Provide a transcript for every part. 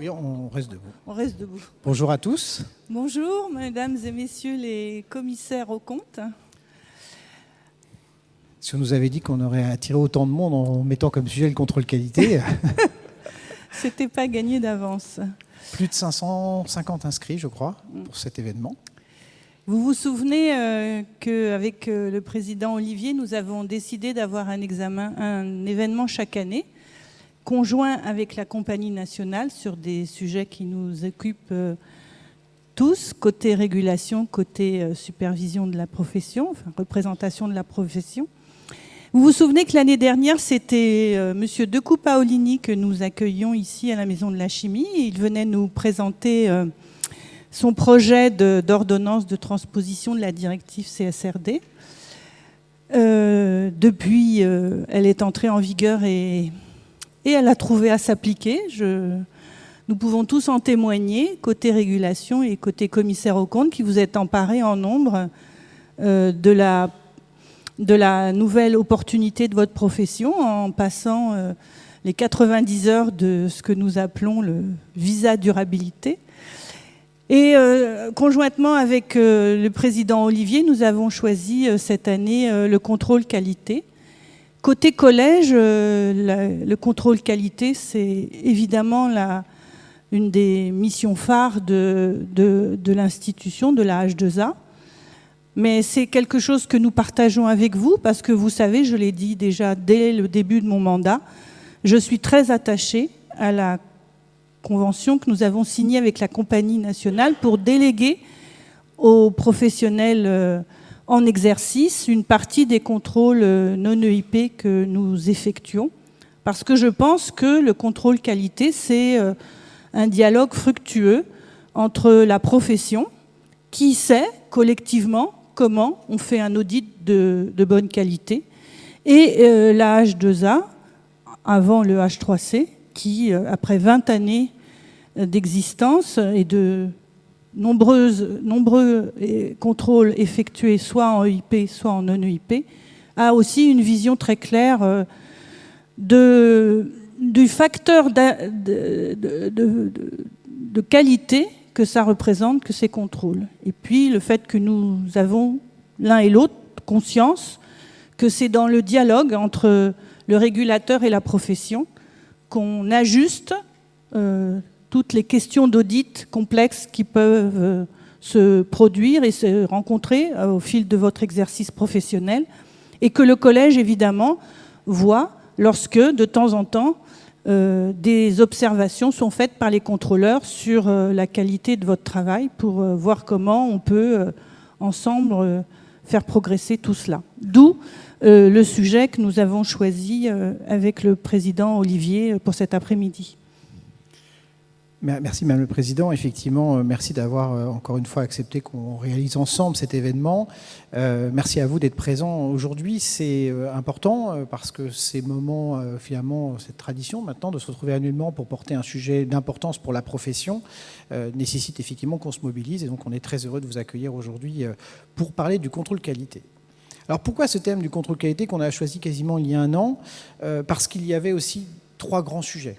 Oui, on reste debout. On reste debout. Bonjour à tous. Bonjour, mesdames et messieurs les commissaires aux comptes. Si on nous avait dit qu'on aurait attiré autant de monde en mettant comme sujet le contrôle qualité, C'était pas gagné d'avance. plus de 550 inscrits, je crois, pour cet événement. Vous vous souvenez qu'avec le président Olivier, nous avons décidé d'avoir un événement chaque année, conjoint avec la Compagnie nationale sur des sujets qui nous occupent tous, côté régulation, côté supervision de la profession, enfin représentation de la profession. Vous vous souvenez que l'année dernière, c'était M. Decou Paolini que nous accueillions ici à la Maison de la Chimie. Il venait nous présenter son projet d'ordonnance de transposition de la directive CSRD. Depuis, elle est entrée en vigueur et elle a trouvé à s'appliquer. Nous pouvons tous en témoigner, côté régulation et côté commissaire aux comptes, qui vous êtes emparés en nombre de la nouvelle opportunité de votre profession en passant les 90 heures de ce que nous appelons le visa durabilité. Et conjointement avec le président Olivier, nous avons choisi cette année le contrôle qualité. Côté collège, le contrôle qualité, c'est évidemment une des missions phares de l'institution, de la H2A. Mais c'est quelque chose que nous partageons avec vous parce que vous savez, je l'ai dit déjà dès le début de mon mandat, je suis très attachée à la convention que nous avons signée avec la Compagnie nationale pour déléguer aux professionnels en exercice une partie des contrôles non EIP que nous effectuons. Parce que je pense que le contrôle qualité, c'est un dialogue fructueux entre la profession qui sait collectivement comment on fait un audit de bonne qualité et la H2A, avant le H3C, qui, après 20 années d'existence et de nombreux contrôles effectués soit en EIP, soit en non-EIP, a aussi une vision très claire du facteur de qualité que ça représente, que ces contrôles. Et puis le fait que nous avons l'un et l'autre conscience que c'est dans le dialogue entre le régulateur et la profession qu'on ajuste toutes les questions d'audit complexes qui peuvent se produire et se rencontrer au fil de votre exercice professionnel, et que le collège, évidemment, voit lorsque, de temps en temps, des observations sont faites par les contrôleurs sur la qualité de votre travail pour voir comment on peut, ensemble, faire progresser tout cela. D'où le sujet que nous avons choisi avec le président Olivier pour cet après-midi. Merci Madame le Président. Effectivement, merci d'avoir encore une fois accepté qu'on réalise ensemble cet événement. Merci à vous d'être présents aujourd'hui. C'est important parce que ces moments, finalement, cette tradition maintenant de se retrouver annuellement pour porter un sujet d'importance pour la profession nécessite effectivement qu'on se mobilise. Et donc on est très heureux de vous accueillir aujourd'hui pour parler du contrôle qualité. Alors pourquoi ce thème du contrôle qualité qu'on a choisi quasiment il y a un an? Parce qu'il y avait aussi 3 grands sujets.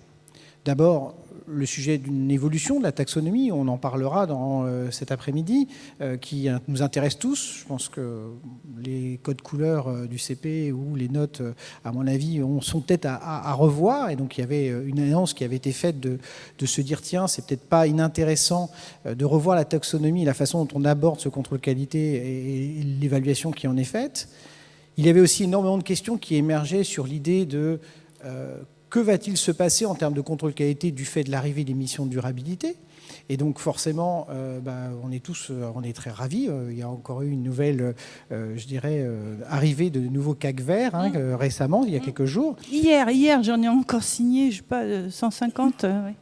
D'abord, le sujet d'une évolution de la taxonomie, on en parlera dans cet après-midi, qui nous intéresse tous. Je pense que les codes couleurs du CP ou les notes, à mon avis, sont peut-être à revoir. Et donc il y avait une annonce qui avait été faite de se dire, tiens, c'est peut-être pas inintéressant de revoir la taxonomie, la façon dont on aborde ce contrôle qualité et l'évaluation qui en est faite. Il y avait aussi énormément de questions qui émergeaient sur l'idée de... que va-t-il se passer en termes de contrôle qualité du fait de l'arrivée des missions de durabilité? Et donc forcément, on est très ravis. Il y a encore eu une nouvelle, arrivée de nouveaux CAC verts récemment, il y a quelques jours. Hier, j'en ai encore signé, je sais pas, 150. Ouais.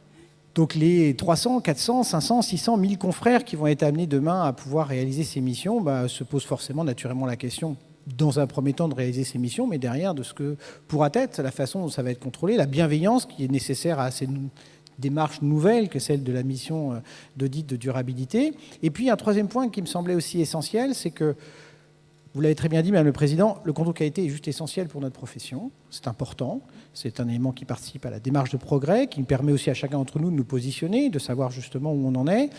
Donc les 300, 400, 500, 600, 1000 confrères qui vont être amenés demain à pouvoir réaliser ces missions se posent forcément naturellement la question, dans un premier temps, de réaliser ces missions, mais derrière, de ce que pourra être la façon dont ça va être contrôlé, la bienveillance qui est nécessaire à ces démarches nouvelles que celle de la mission d'audit de durabilité. Et puis, un troisième point qui me semblait aussi essentiel, c'est que Vous l'avez très bien dit, Madame le Président, le contrôle qualité est juste essentiel pour notre profession. C'est important. C'est un élément qui participe à la démarche de progrès, qui permet aussi à chacun d'entre nous de nous positionner, de savoir justement où on en est.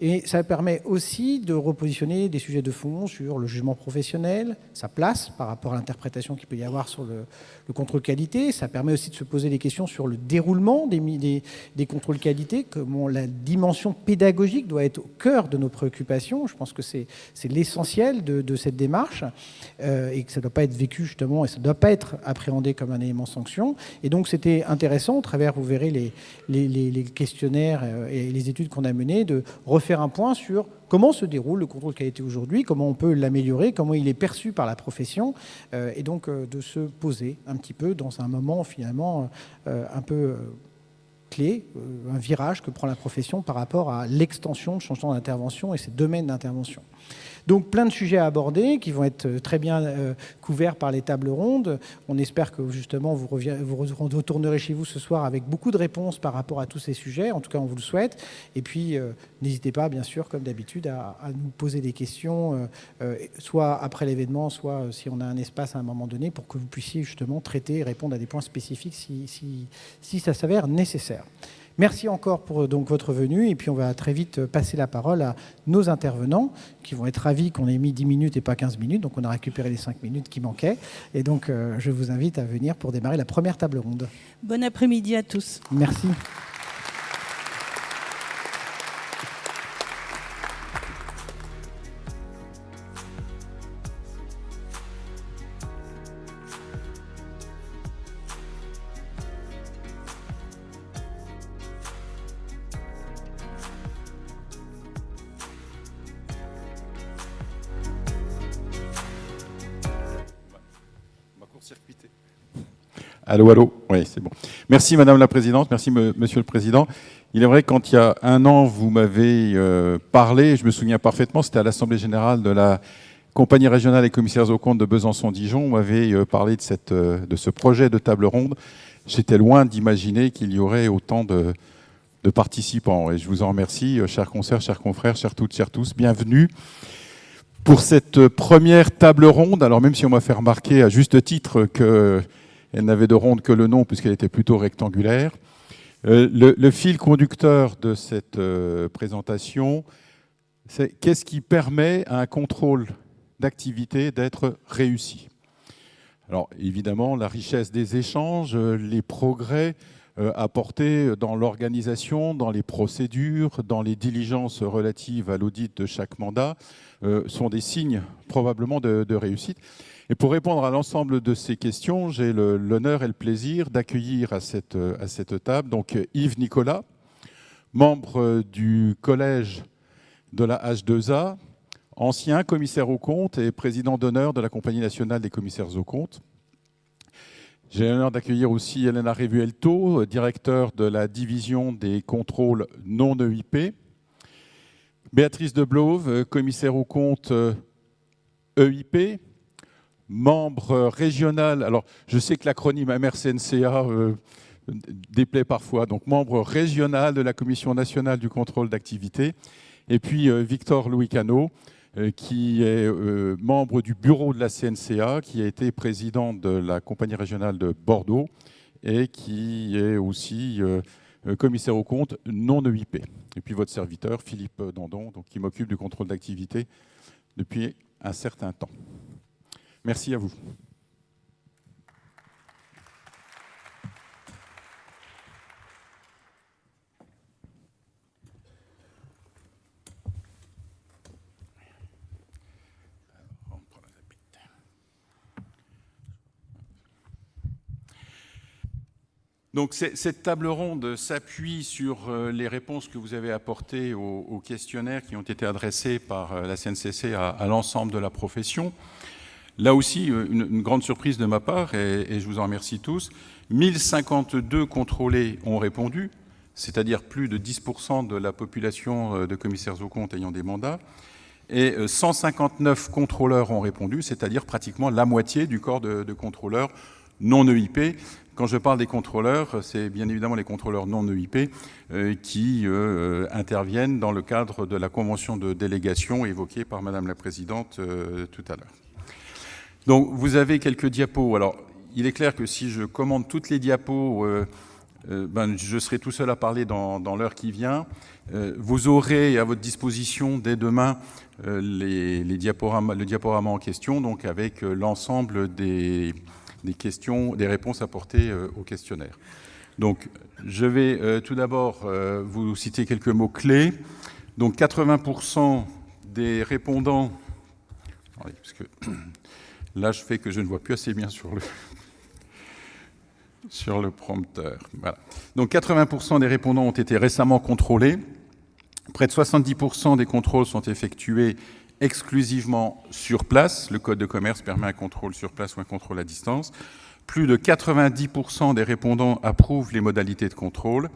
Et ça permet aussi de repositionner des sujets de fond sur le jugement professionnel, sa place par rapport à l'interprétation qu'il peut y avoir sur le contrôle qualité. Ça permet aussi de se poser des questions sur le déroulement des contrôles qualité, comment la dimension pédagogique doit être au cœur de nos préoccupations. Je pense que c'est l'essentiel de cette démarche et que ça ne doit pas être vécu justement et ça ne doit pas être appréhendé comme un élément sanction. Et donc c'était intéressant, au travers, vous verrez, les questionnaires et les études qu'on a menées, de refaire un point sur comment se déroule le contrôle qualité aujourd'hui, comment on peut l'améliorer, comment il est perçu par la profession, et donc de se poser un petit peu dans un moment finalement un peu clé, un virage que prend la profession par rapport à l'extension, le changement d'intervention et ses domaines d'intervention. Donc plein de sujets à aborder qui vont être très bien couverts par les tables rondes. On espère que justement vous retournerez chez vous ce soir avec beaucoup de réponses par rapport à tous ces sujets. En tout cas, on vous le souhaite. Et puis, n'hésitez pas, bien sûr, comme d'habitude, à nous poser des questions, soit après l'événement, soit si on a un espace à un moment donné, pour que vous puissiez justement traiter et répondre à des points spécifiques si ça s'avère nécessaire. Merci encore pour donc votre venue et puis on va très vite passer la parole à nos intervenants qui vont être ravis qu'on ait mis 10 minutes et pas 15 minutes, donc on a récupéré les 5 minutes qui manquaient et donc je vous invite à venir pour démarrer la première table ronde. Bon après-midi à tous. Merci. Allô, allô. Oui, c'est bon. Merci Madame la Présidente, merci Monsieur le Président. Il est vrai que quand il y a un an, vous m'avez parlé, je me souviens parfaitement, c'était à l'Assemblée Générale de la Compagnie Régionale des Commissaires aux Comptes de Besançon-Dijon, vous m'avez parlé de ce projet de table ronde. J'étais loin d'imaginer qu'il y aurait autant de participants. Et je vous en remercie, chers consoeurs, chers confrères, chers toutes, chers tous. Bienvenue pour cette première table ronde. Alors même si on m'a fait remarquer à juste titre que elle n'avait de ronde que le nom, puisqu'elle était plutôt rectangulaire. Le fil conducteur de cette présentation, c'est qu'est-ce qui permet à un contrôle d'activité d'être réussi. Alors, évidemment, la richesse des échanges, les progrès apportés dans l'organisation, dans les procédures, dans les diligences relatives à l'audit de chaque mandat, sont des signes probablement de réussite. Et pour répondre à l'ensemble de ces questions, j'ai l'honneur et le plaisir d'accueillir à cette table donc Yves Nicolas, membre du collège de la H2A, ancien commissaire aux comptes et président d'honneur de la Compagnie nationale des commissaires aux comptes. J'ai l'honneur d'accueillir aussi Elena Revuelto, directeur de la division des contrôles non EIP. Béatrice de Blove, commissaire aux comptes EIP. Membre régional, alors je sais que l'acronyme MRCNCA déplaît parfois, donc membre régional de la Commission nationale du contrôle d'activité, et puis Victor Louis Cano, qui est membre du bureau de la CNCA, qui a été président de la Compagnie régionale de Bordeaux, et qui est aussi commissaire aux comptes non EIP. Et puis votre serviteur, Philippe Dandon, donc, qui m'occupe du contrôle d'activité depuis un certain temps. Merci à vous. Donc cette table ronde s'appuie sur les réponses que vous avez apportées aux questionnaires qui ont été adressés par la CNCC à l'ensemble de la profession. Là aussi, une grande surprise de ma part, et je vous en remercie tous. 1052 contrôlés ont répondu, c'est-à-dire plus de 10% de la population de commissaires aux comptes ayant des mandats, et 159 contrôleurs ont répondu, c'est-à-dire pratiquement la moitié du corps de contrôleurs non EIP. Quand je parle des contrôleurs, c'est bien évidemment les contrôleurs non EIP qui interviennent dans le cadre de la convention de délégation évoquée par Madame la Présidente tout à l'heure. Donc, vous avez quelques diapos. Alors, il est clair que si je commande toutes les diapos, je serai tout seul à parler dans l'heure qui vient. Vous aurez à votre disposition dès demain le diaporama en question, donc avec l'ensemble des questions, des réponses apportées au questionnaire. Donc, je vais tout d'abord vous citer quelques mots-clés. Donc, 80% des répondants... Attendez, parce que là, je fais que je ne vois plus assez bien sur le prompteur. Voilà. Donc, 80% des répondants ont été récemment contrôlés. Près de 70% des contrôles sont effectués exclusivement sur place. Le Code de commerce permet un contrôle sur place ou un contrôle à distance. Plus de 90% des répondants approuvent les modalités de contrôle.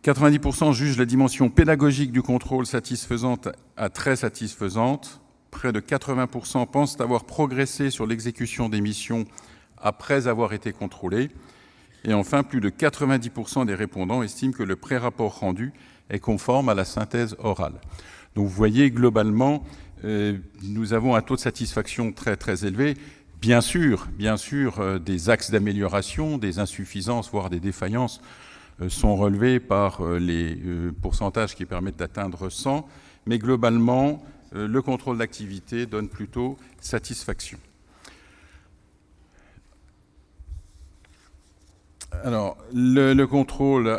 90% jugent la dimension pédagogique du contrôle satisfaisante à très satisfaisante. Près de 80% pensent avoir progressé sur l'exécution des missions après avoir été contrôlés. Et enfin, plus de 90% des répondants estiment que le pré-rapport rendu est conforme à la synthèse orale. Donc vous voyez, globalement, nous avons un taux de satisfaction très, très élevé. Bien sûr, des axes d'amélioration, des insuffisances, voire des défaillances sont relevés par les pourcentages qui permettent d'atteindre 100, mais globalement, le contrôle d'activité donne plutôt satisfaction. Alors, le contrôle,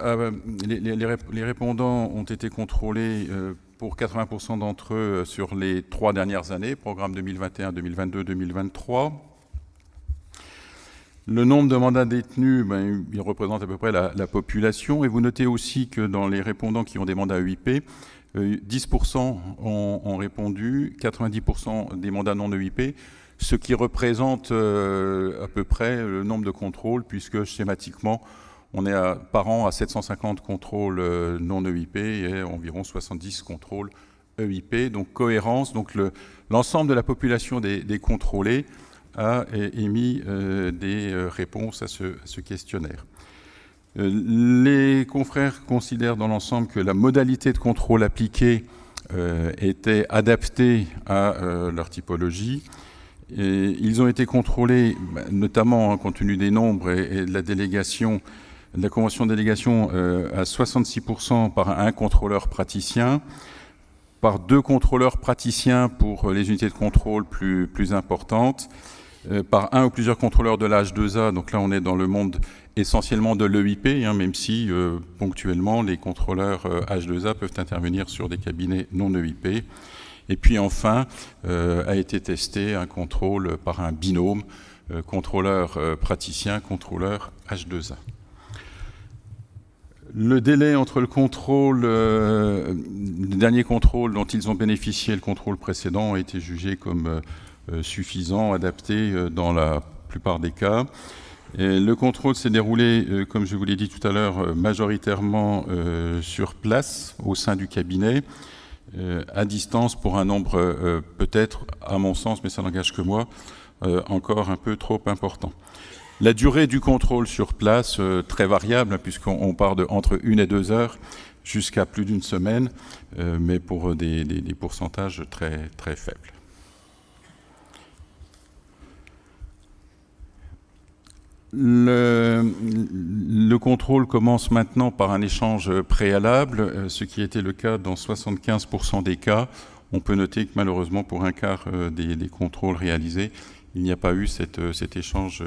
les répondants ont été contrôlés pour 80% d'entre eux sur les 3 dernières années, programme 2021, 2022, 2023. Le nombre de mandats détenus, il représente à peu près la population. Et vous notez aussi que dans les répondants qui ont des mandats EIP, 10% ont répondu, 90% des mandats non EIP, ce qui représente à peu près le nombre de contrôles, puisque schématiquement, on est par an à 750 contrôles non EIP et environ 70 contrôles EIP. Donc cohérence, donc l'ensemble de la population des contrôlés a émis des réponses à ce questionnaire. Les confrères considèrent dans l'ensemble que la modalité de contrôle appliquée était adaptée à leur typologie. Et ils ont été contrôlés, notamment compte tenu des nombres et de la délégation, de la convention de délégation, à 66% par un contrôleur praticien, par 2 contrôleurs praticiens pour les unités de contrôle plus importantes, par 1 ou plusieurs contrôleurs de la H2A. Donc là, on est dans le monde essentiellement de l'EIP, même si ponctuellement, les contrôleurs H2A peuvent intervenir sur des cabinets non EIP. Et puis enfin, a été testé un contrôle par un binôme, contrôleur praticien, contrôleur H2A. Le délai entre le dernier contrôle dont ils ont bénéficié et le contrôle précédent a été jugé comme suffisant, adapté dans la plupart des cas. Et le contrôle s'est déroulé, comme je vous l'ai dit tout à l'heure, majoritairement sur place, au sein du cabinet, à distance pour un nombre peut-être, à mon sens, mais ça n'engage que moi, encore un peu trop important. La durée du contrôle sur place, très variable, puisqu'on part entre 1 et 2 heures jusqu'à plus d'1 semaine, mais pour des pourcentages très, très faibles. Le contrôle commence maintenant par un échange préalable, ce qui était le cas dans 75% des cas. On peut noter que malheureusement, pour un quart des contrôles réalisés, il n'y a pas eu cet échange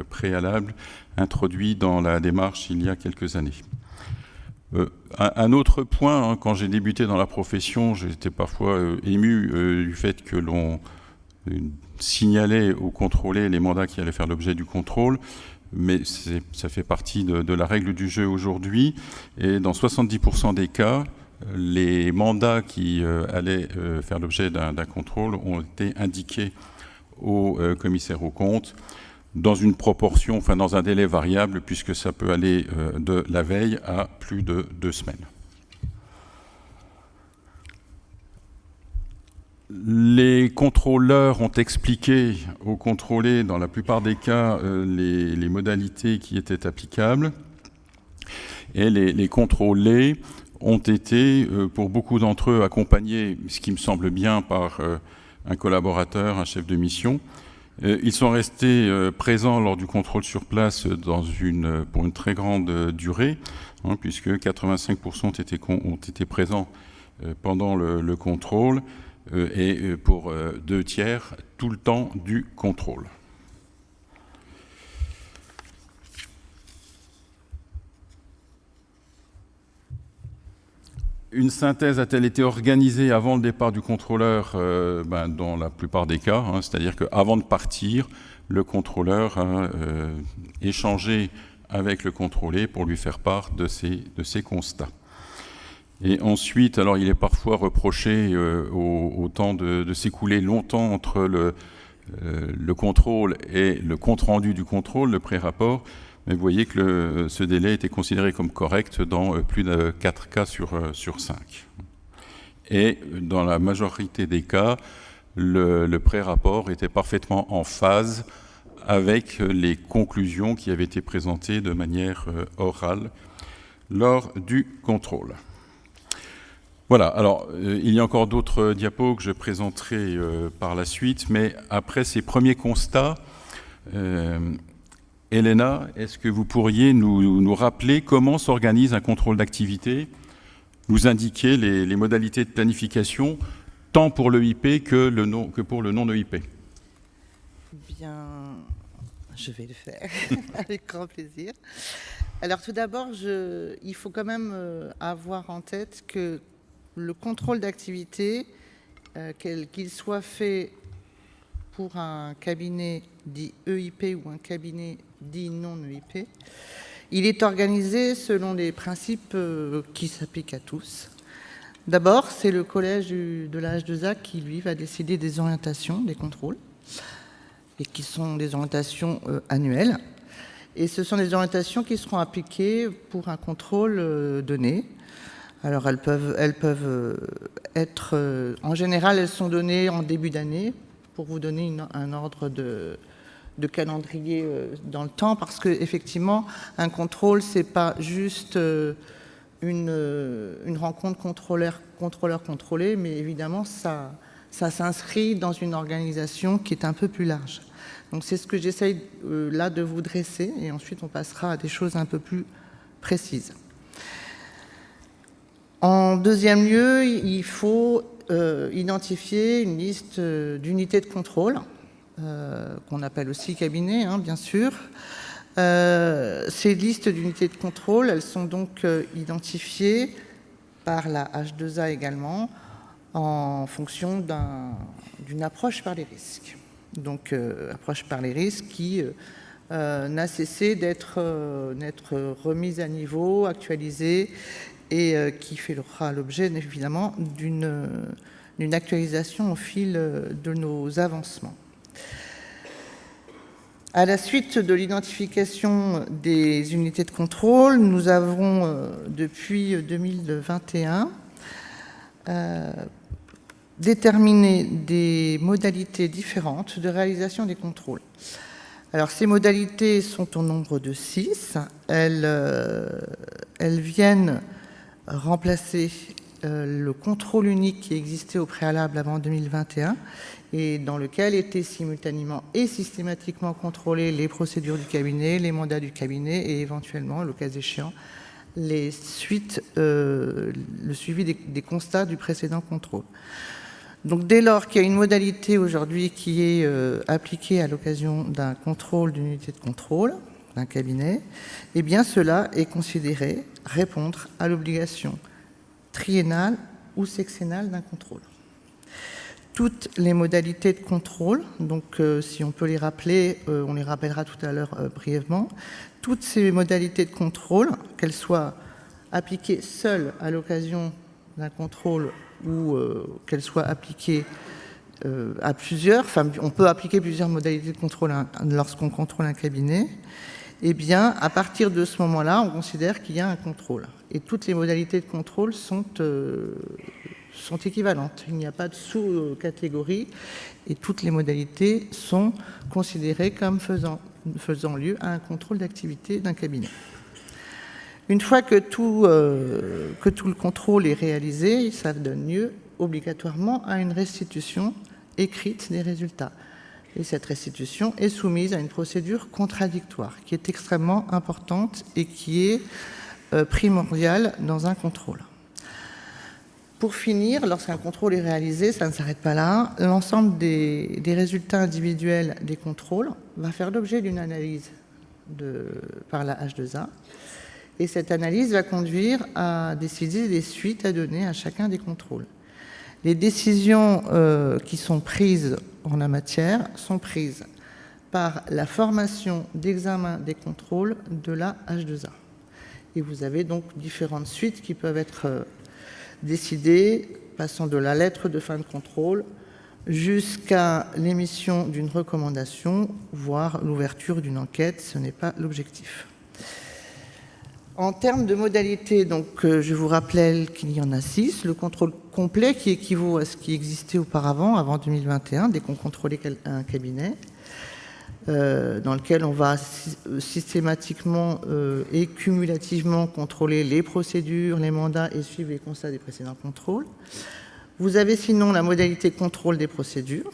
préalable introduit dans la démarche il y a quelques années. Un autre point, quand j'ai débuté dans la profession, j'étais parfois ému du fait que l'on signalait ou contrôlait les mandats qui allaient faire l'objet du contrôle, mais ça fait partie de la règle du jeu aujourd'hui. Et dans 70% des cas, les mandats qui allaient faire l'objet d'un contrôle ont été indiqués au commissaire aux comptes dans une proportion, enfin dans un délai variable, puisque ça peut aller de la veille à plus de 2 semaines. Les contrôleurs ont expliqué aux contrôlés, dans la plupart des cas, les modalités qui étaient applicables. Et les contrôlés ont été, pour beaucoup d'entre eux, accompagnés, ce qui me semble bien, par un collaborateur, un chef de mission, Ils sont restés présents lors du contrôle sur place pour une très grande durée, hein, puisque 85% ont été présents pendant le contrôle et pour 2/3 tout le temps du contrôle. Une synthèse a-t-elle été organisée avant le départ du contrôleur dans la plupart des cas, hein, c'est-à-dire qu'avant de partir, le contrôleur a échangé avec le contrôlé pour lui faire part de ses constats. Et ensuite, alors il est parfois reproché au temps de s'écouler longtemps entre le contrôle et le compte-rendu du contrôle, le pré-rapport. Mais vous voyez que ce délai était considéré comme correct dans plus de 4 cas sur 5. Et dans la majorité des cas, le pré-rapport était parfaitement en phase avec les conclusions qui avaient été présentées de manière orale lors du contrôle. Voilà, alors il y a encore d'autres diapos que je présenterai par la suite, mais après ces premiers constats, Elena, est-ce que vous pourriez nous rappeler comment s'organise un contrôle d'activité, nous indiquer les modalités de planification, tant pour l'EIP que pour le non-EIP? Bien, je vais le faire avec grand plaisir. Alors tout d'abord, il faut quand même avoir en tête que le contrôle d'activité, qu'il soit fait pour un cabinet dit EIP ou un cabinet dit non-EIP, il est organisé selon les principes qui s'appliquent à tous. D'abord, c'est le collège de la H2A qui, lui, va décider des orientations, des contrôles, et qui sont des orientations annuelles. Et ce sont des orientations qui seront appliquées pour un contrôle donné. Alors, elles peuvent être... en général, elles sont données en début d'année, pour vous donner un ordre de calendrier dans le temps, parce qu'effectivement, un contrôle, ce n'est pas juste une rencontre contrôleur-contrôlé, mais évidemment, ça s'inscrit dans une organisation qui est un peu plus large. Donc c'est ce que j'essaye là de vous dresser, et ensuite on passera à des choses un peu plus précises. En deuxième lieu, il faut identifier une liste d'unités de contrôle, qu'on appelle aussi cabinet, hein, bien sûr. Ces listes d'unités de contrôle, elles sont donc identifiées par la H2A également, en fonction d'une approche par les risques. Donc, approche par les risques qui n'a cessé d'être remise à niveau, actualisée, et qui fera l'objet évidemment d'une actualisation au fil de nos avancements. À la suite de l'identification des unités de contrôle, nous avons depuis 2021 déterminé des modalités différentes de réalisation des contrôles. Alors, ces modalités sont au nombre de 6. Elles viennent remplacer le contrôle unique qui existait au préalable avant 2021 et dans lequel étaient simultanément et systématiquement contrôlées les procédures du cabinet, les mandats du cabinet et éventuellement, le cas échéant, le suivi des constats du précédent contrôle. Donc dès lors qu'il y a une modalité aujourd'hui qui est appliquée à l'occasion d'un contrôle d'une unité de contrôle, d'un cabinet, eh bien cela est considéré répondre à l'obligation triennale ou sexennale d'un contrôle. Toutes les modalités de contrôle, donc si on peut les rappeler, on les rappellera tout à l'heure brièvement, toutes ces modalités de contrôle, qu'elles soient appliquées seules à l'occasion d'un contrôle ou qu'elles soient appliquées à plusieurs, enfin on peut appliquer plusieurs modalités de contrôle lorsqu'on contrôle un cabinet, eh bien, à partir de ce moment-là, on considère qu'il y a un contrôle. Et toutes les modalités de contrôle sont équivalentes. Il n'y a pas de sous-catégorie et toutes les modalités sont considérées comme faisant lieu à un contrôle d'activité d'un cabinet. Une fois que tout le contrôle est réalisé, ça donne lieu obligatoirement à une restitution écrite des résultats. Et cette restitution est soumise à une procédure contradictoire qui est extrêmement importante et qui est primordiale dans un contrôle. Pour finir, lorsqu'un contrôle est réalisé, ça ne s'arrête pas là, l'ensemble des résultats individuels des contrôles va faire l'objet d'une analyse par la H2A. Et cette analyse va conduire à décider des suites à donner à chacun des contrôles. Les décisions qui sont prises en la matière sont prises par la formation d'examen des contrôles de la H2A. Et vous avez donc différentes suites qui peuvent être décidées, passant de la lettre de fin de contrôle jusqu'à l'émission d'une recommandation, voire l'ouverture d'une enquête. Ce n'est pas l'objectif. En termes de modalités, donc, je vous rappelle qu'il y en a 6. Le contrôle complet qui équivaut à ce qui existait auparavant, avant 2021, dès qu'on contrôlait un cabinet, dans lequel on va systématiquement et cumulativement contrôler les procédures, les mandats et suivre les constats des précédents contrôles. Vous avez sinon la modalité contrôle des procédures,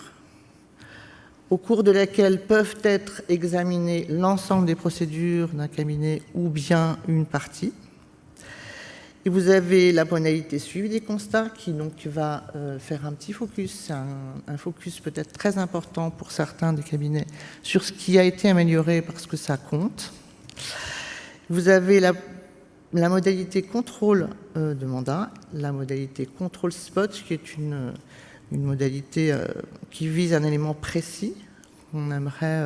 au cours de laquelle peuvent être examinées l'ensemble des procédures d'un cabinet ou bien une partie. Et vous avez la modalité suivi des constats qui donc va faire un petit focus, un focus peut-être très important pour certains des cabinets sur ce qui a été amélioré parce que ça compte. Vous avez la modalité contrôle de mandat, la modalité contrôle spot qui est une modalité qui vise un élément précis qu'on aimerait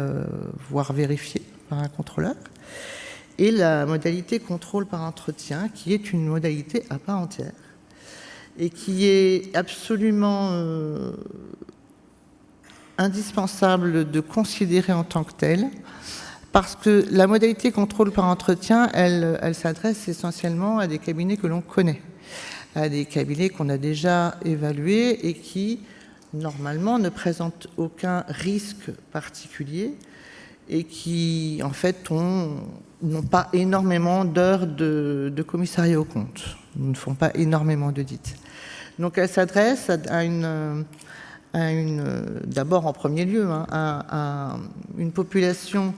voir vérifié par un contrôleur, et la modalité contrôle par entretien qui est une modalité à part entière et qui est absolument indispensable de considérer en tant que telle, parce que la modalité contrôle par entretien, elle s'adresse essentiellement à des cabinets que l'on connaît, à des cabinets qu'on a déjà évalués et qui, normalement, ne présentent aucun risque particulier et qui, en fait, n'ont pas énormément d'heures de commissariat aux comptes, ne font pas énormément d'audits. Donc, elle s'adresse d'abord en premier lieu, à une population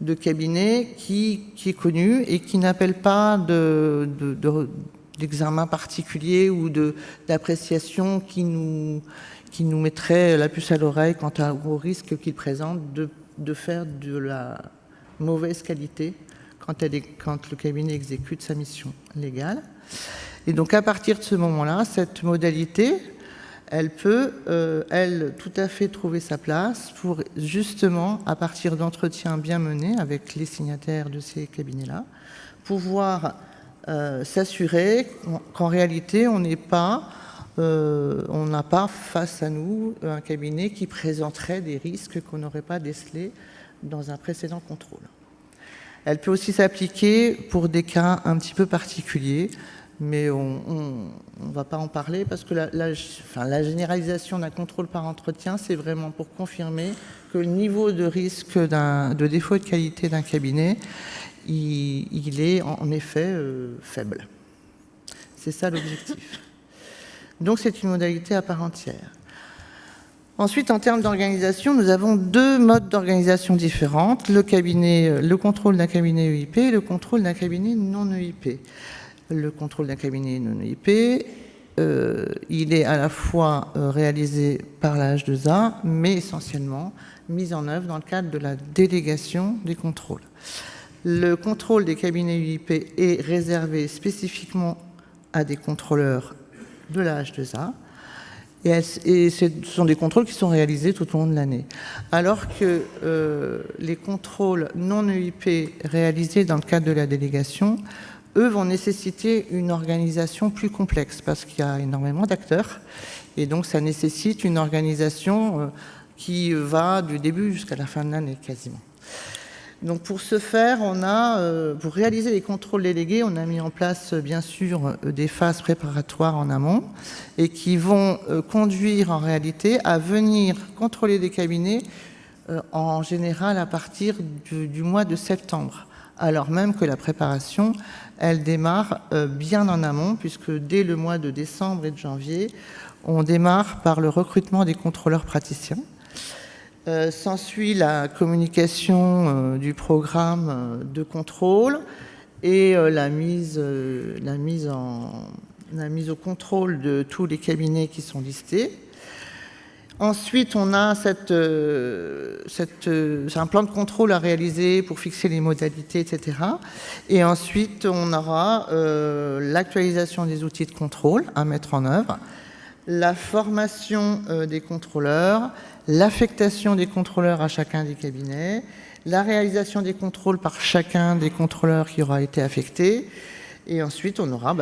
de cabinets qui est connue et qui n'appelle pas d'examen particulier ou d'appréciation qui nous mettrait la puce à l'oreille quant au risque qu'il présente de faire de la mauvaise qualité quand le cabinet exécute sa mission légale. Et donc à partir de ce moment-là, cette modalité, elle peut, tout à fait trouver sa place pour justement, à partir d'entretiens bien menés avec les signataires de ces cabinets-là, pouvoir s'assurer qu'en réalité, on n'a pas face à nous un cabinet qui présenterait des risques qu'on n'aurait pas décelés dans un précédent contrôle. Elle peut aussi s'appliquer pour des cas un petit peu particuliers, mais on ne va pas en parler parce que la généralisation d'un contrôle par entretien, c'est vraiment pour confirmer que le niveau de risque de défaut de qualité d'un cabinet, il est en effet faible. C'est ça l'objectif. Donc c'est une modalité à part entière. Ensuite, en termes d'organisation, nous avons deux modes d'organisation différentes, le contrôle d'un cabinet EIP et le contrôle d'un cabinet non EIP. Le contrôle d'un cabinet non EIP, il est à la fois réalisé par la H2A, mais essentiellement mis en œuvre dans le cadre de la délégation des contrôles. Le contrôle des cabinets EIP est réservé spécifiquement à des contrôleurs de la H2A, et ce sont des contrôles qui sont réalisés tout au long de l'année. Alors que les contrôles non EIP réalisés dans le cadre de la délégation, eux vont nécessiter une organisation plus complexe parce qu'il y a énormément d'acteurs et donc ça nécessite une organisation qui va du début jusqu'à la fin de l'année quasiment. Donc pour ce faire, pour réaliser les contrôles délégués, on a mis en place bien sûr des phases préparatoires en amont et qui vont conduire en réalité à venir contrôler des cabinets en général à partir du mois de septembre, alors même que la préparation, elle démarre bien en amont puisque dès le mois de décembre et de janvier, on démarre par le recrutement des contrôleurs praticiens. S'ensuit la communication du programme de contrôle et la mise au contrôle de tous les cabinets qui sont listés. Ensuite, on a c'est un plan de contrôle à réaliser pour fixer les modalités, etc. Et ensuite, on aura l'actualisation des outils de contrôle à mettre en œuvre, la formation des contrôleurs, l'affectation des contrôleurs à chacun des cabinets, la réalisation des contrôles par chacun des contrôleurs qui aura été affecté. Et ensuite, on aura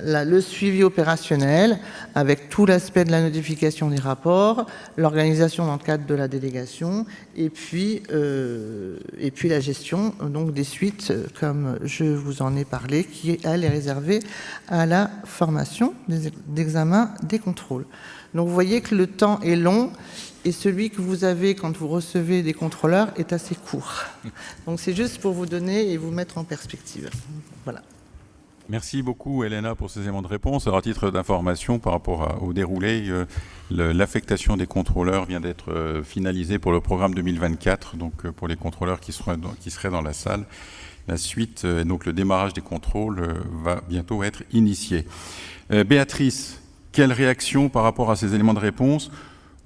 le suivi opérationnel avec tout l'aspect de la notification des rapports, l'organisation dans le cadre de la délégation, et puis la gestion donc, des suites, comme je vous en ai parlé, qui, elle, est réservée à la formation d'examen des contrôles. Donc, vous voyez que le temps est long, et celui que vous avez quand vous recevez des contrôleurs est assez court. Donc, c'est juste pour vous donner et vous mettre en perspective. Voilà. Merci beaucoup, Elena, pour ces éléments de réponse. Alors, à titre d'information, par rapport au déroulé, l'affectation des contrôleurs vient d'être finalisée pour le programme 2024, donc pour les contrôleurs qui seraient dans la salle. La suite, donc le démarrage des contrôles, va bientôt être initié. Béatrice, quelle réaction par rapport à ces éléments de réponse,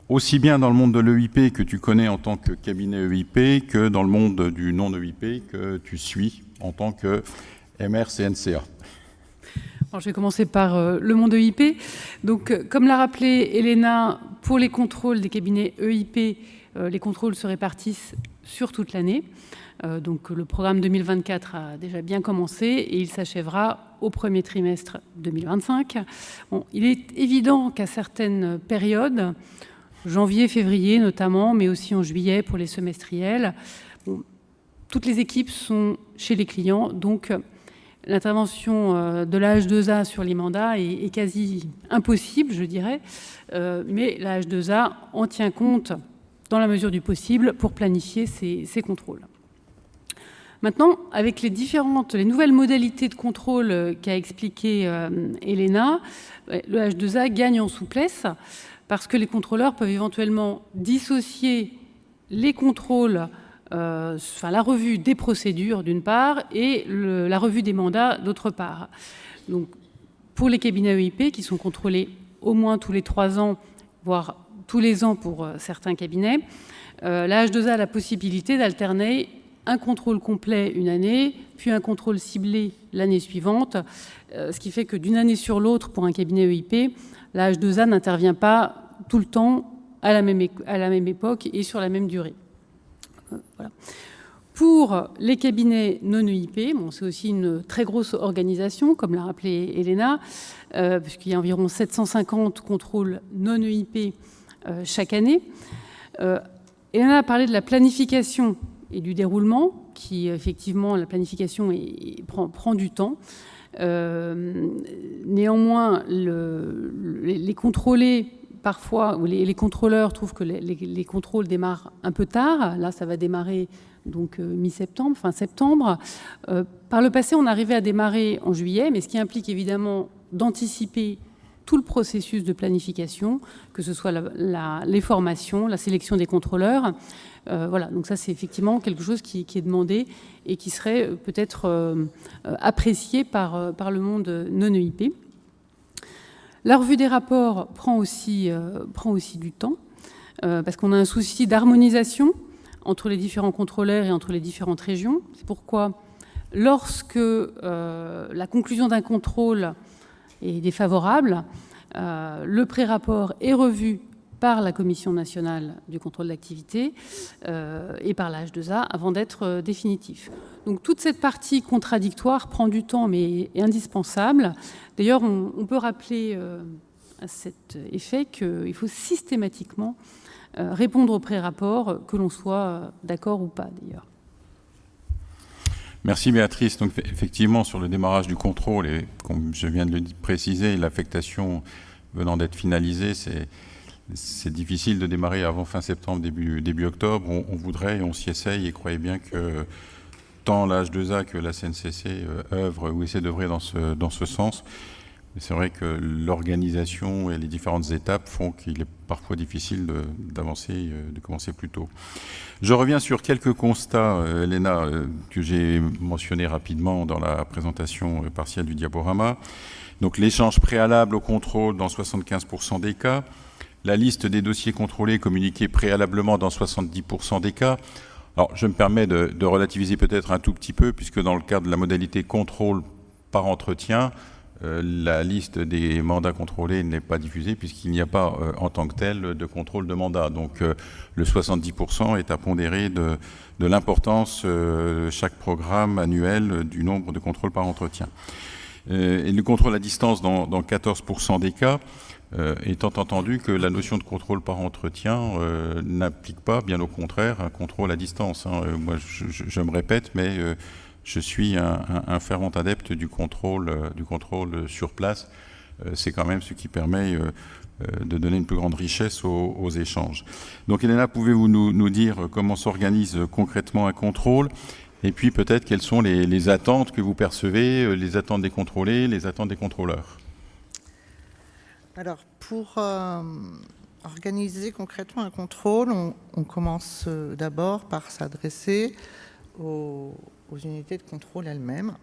aussi bien dans le monde de l'EIP que tu connais en tant que cabinet EIP, que dans le monde du non-EIP que tu suis en tant que MRCNCA? Alors, je vais commencer par le monde EIP. Donc, comme l'a rappelé Elena, pour les contrôles des cabinets EIP, les contrôles se répartissent sur toute l'année. Donc, le programme 2024 a déjà bien commencé et il s'achèvera au premier trimestre 2025. Bon, il est évident qu'à certaines périodes, janvier, février notamment, mais aussi en juillet pour les semestriels, bon, toutes les équipes sont chez les clients, donc l'intervention de la H2A sur les mandats est quasi impossible, je dirais, mais la H2A en tient compte dans la mesure du possible pour planifier ces contrôles. Maintenant, avec les nouvelles modalités de contrôle qu'a expliqué Elena, le H2A gagne en souplesse parce que les contrôleurs peuvent éventuellement dissocier les contrôles, la revue des procédures d'une part et la revue des mandats d'autre part. Donc, pour les cabinets EIP qui sont contrôlés au moins tous les 3 ans, voire tous les ans pour certains cabinets, la H2A a la possibilité d'alterner un contrôle complet une année, puis un contrôle ciblé l'année suivante, ce qui fait que d'une année sur l'autre, pour un cabinet EIP, la H2A n'intervient pas tout le temps à la même époque et sur la même durée. Voilà. Pour les cabinets non EIP, bon, c'est aussi une très grosse organisation, comme l'a rappelé Elena, puisqu'il y a environ 750 contrôles non EIP chaque année. Elena a parlé de la planification et du déroulement, qui effectivement, la planification prend du temps. Néanmoins, les contrôlés, parfois, ou les contrôleurs trouvent que les contrôles démarrent un peu tard. Là, ça va démarrer donc mi-septembre, fin septembre. Par le passé, on arrivait à démarrer en juillet, mais ce qui implique évidemment d'anticiper tout le processus de planification, que ce soit les formations, la sélection des contrôleurs. Voilà, donc ça, c'est effectivement quelque chose qui est demandé et qui serait peut-être apprécié par le monde non EIP. La revue des rapports prend aussi du temps, parce qu'on a un souci d'harmonisation entre les différents contrôleurs et entre les différentes régions. C'est pourquoi, lorsque la conclusion d'un contrôle est défavorable, le pré-rapport est revu par la Commission nationale du contrôle d'activité et par la H2A avant d'être définitif. Donc toute cette partie contradictoire prend du temps mais est indispensable. D'ailleurs, on peut rappeler à cet effet qu'il faut systématiquement répondre au pré-rapport, que l'on soit d'accord ou pas d'ailleurs. Merci Béatrice. Donc effectivement, sur le démarrage du contrôle, et comme je viens de le préciser, l'affectation venant d'être finalisée, c'est difficile de démarrer avant fin septembre, début octobre. On voudrait et on s'y essaye, et croyez bien que tant la H2A que la CNCC œuvrent ou essaient d'œuvrer dans ce sens. C'est vrai que l'organisation et les différentes étapes font qu'il est parfois difficile d'avancer, de commencer plus tôt. Je reviens sur quelques constats, Elena, que j'ai mentionnés rapidement dans la présentation partielle du diaporama. Donc l'échange préalable au contrôle dans 75% des cas, la liste des dossiers contrôlés communiqués préalablement dans 70% des cas. Alors je me permets de relativiser peut-être un tout petit peu, puisque dans le cadre de la modalité contrôle par entretien, la liste des mandats contrôlés n'est pas diffusée puisqu'il n'y a pas en tant que tel de contrôle de mandat. Donc le 70% est à pondérer de l'importance de chaque programme annuel du nombre de contrôles par entretien. Et le contrôle à distance dans 14% des cas, étant entendu que la notion de contrôle par entretien n'implique pas, bien au contraire, un contrôle à distance. Moi, je me répète, mais je suis un fervent adepte du contrôle sur place. C'est quand même ce qui permet de donner une plus grande richesse aux échanges. Donc, Elena, pouvez-vous nous dire comment s'organise concrètement un contrôle? Et puis, peut-être, quelles sont les attentes que vous percevez, les attentes des contrôlés, les attentes des contrôleurs? Alors, pour organiser concrètement un contrôle, on commence d'abord par s'adresser aux unités de contrôle elles-mêmes,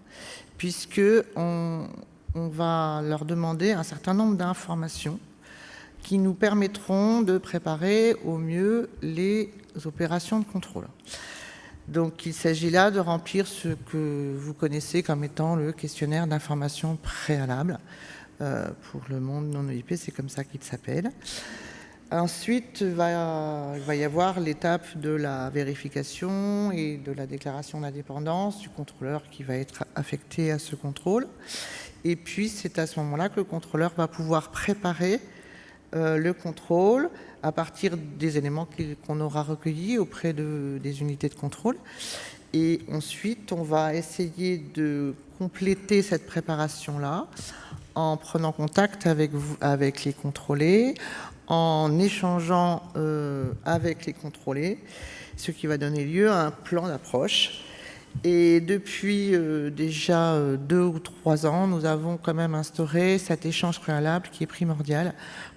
puisqu'on va leur demander un certain nombre d'informations qui nous permettront de préparer au mieux les opérations de contrôle. Donc il s'agit là de remplir ce que vous connaissez comme étant le questionnaire d'information préalable. Pour le monde non EIP, c'est comme ça qu'il s'appelle. Ensuite, il va y avoir l'étape de la vérification et de la déclaration d'indépendance du contrôleur qui va être affecté à ce contrôle. Et puis, c'est à ce moment-là que le contrôleur va pouvoir préparer le contrôle à partir des éléments qu'on aura recueillis auprès des unités de contrôle. Et ensuite, on va essayer de compléter cette préparation-là en prenant contact avec les contrôlés, en échangeant avec les contrôlés, ce qui va donner lieu à un plan d'approche. Et depuis déjà 2 ou 3 ans, nous avons quand même instauré cet échange préalable qui est primordial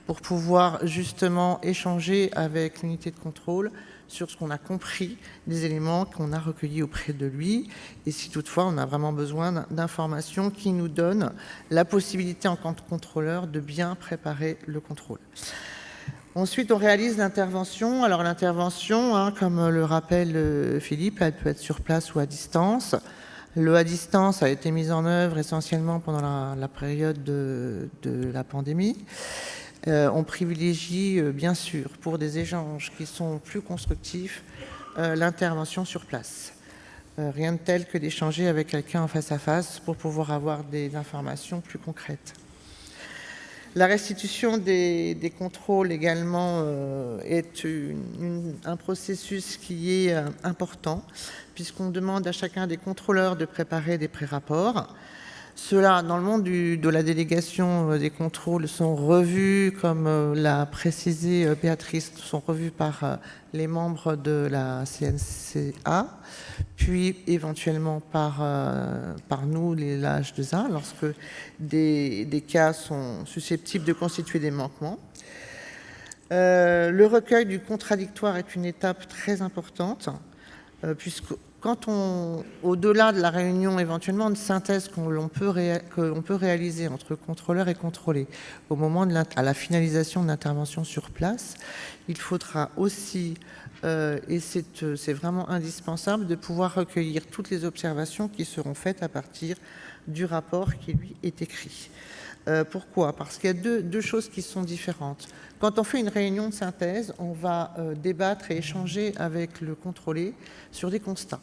pour pouvoir justement échanger avec l'unité de contrôle sur ce qu'on a compris des éléments qu'on a recueillis auprès de lui, et si toutefois on a vraiment besoin d'informations qui nous donnent la possibilité en tant que contrôleur de bien préparer le contrôle. Ensuite, on réalise l'intervention. Alors l'intervention, comme le rappelle Philippe, elle peut être sur place ou à distance. Le à distance a été mis en œuvre essentiellement pendant la période de la pandémie. On privilégie, bien sûr, pour des échanges qui sont plus constructifs, l'intervention sur place. Rien de tel que d'échanger avec quelqu'un en face à face pour pouvoir avoir des informations plus concrètes. La restitution des contrôles également est un processus qui est important, puisqu'on demande à chacun des contrôleurs de préparer des pré-rapports. Ceux-là, dans le monde de la délégation des contrôles, sont revus, comme l'a précisé Béatrice, sont revus par les membres de la CNCA, puis éventuellement par nous, la H2A, lorsque des cas sont susceptibles de constituer des manquements. Le recueil du contradictoire est une étape très importante, puisque quand au-delà de la réunion éventuellement de synthèse qu'on peut réaliser entre contrôleur et contrôlé, au moment à la finalisation de l'intervention sur place, il faudra aussi, et c'est vraiment indispensable, de pouvoir recueillir toutes les observations qui seront faites à partir du rapport qui lui est écrit. Pourquoi? Parce qu'il y a deux choses qui sont différentes. Quand on fait une réunion de synthèse, on va débattre et échanger avec le contrôlé sur des constats.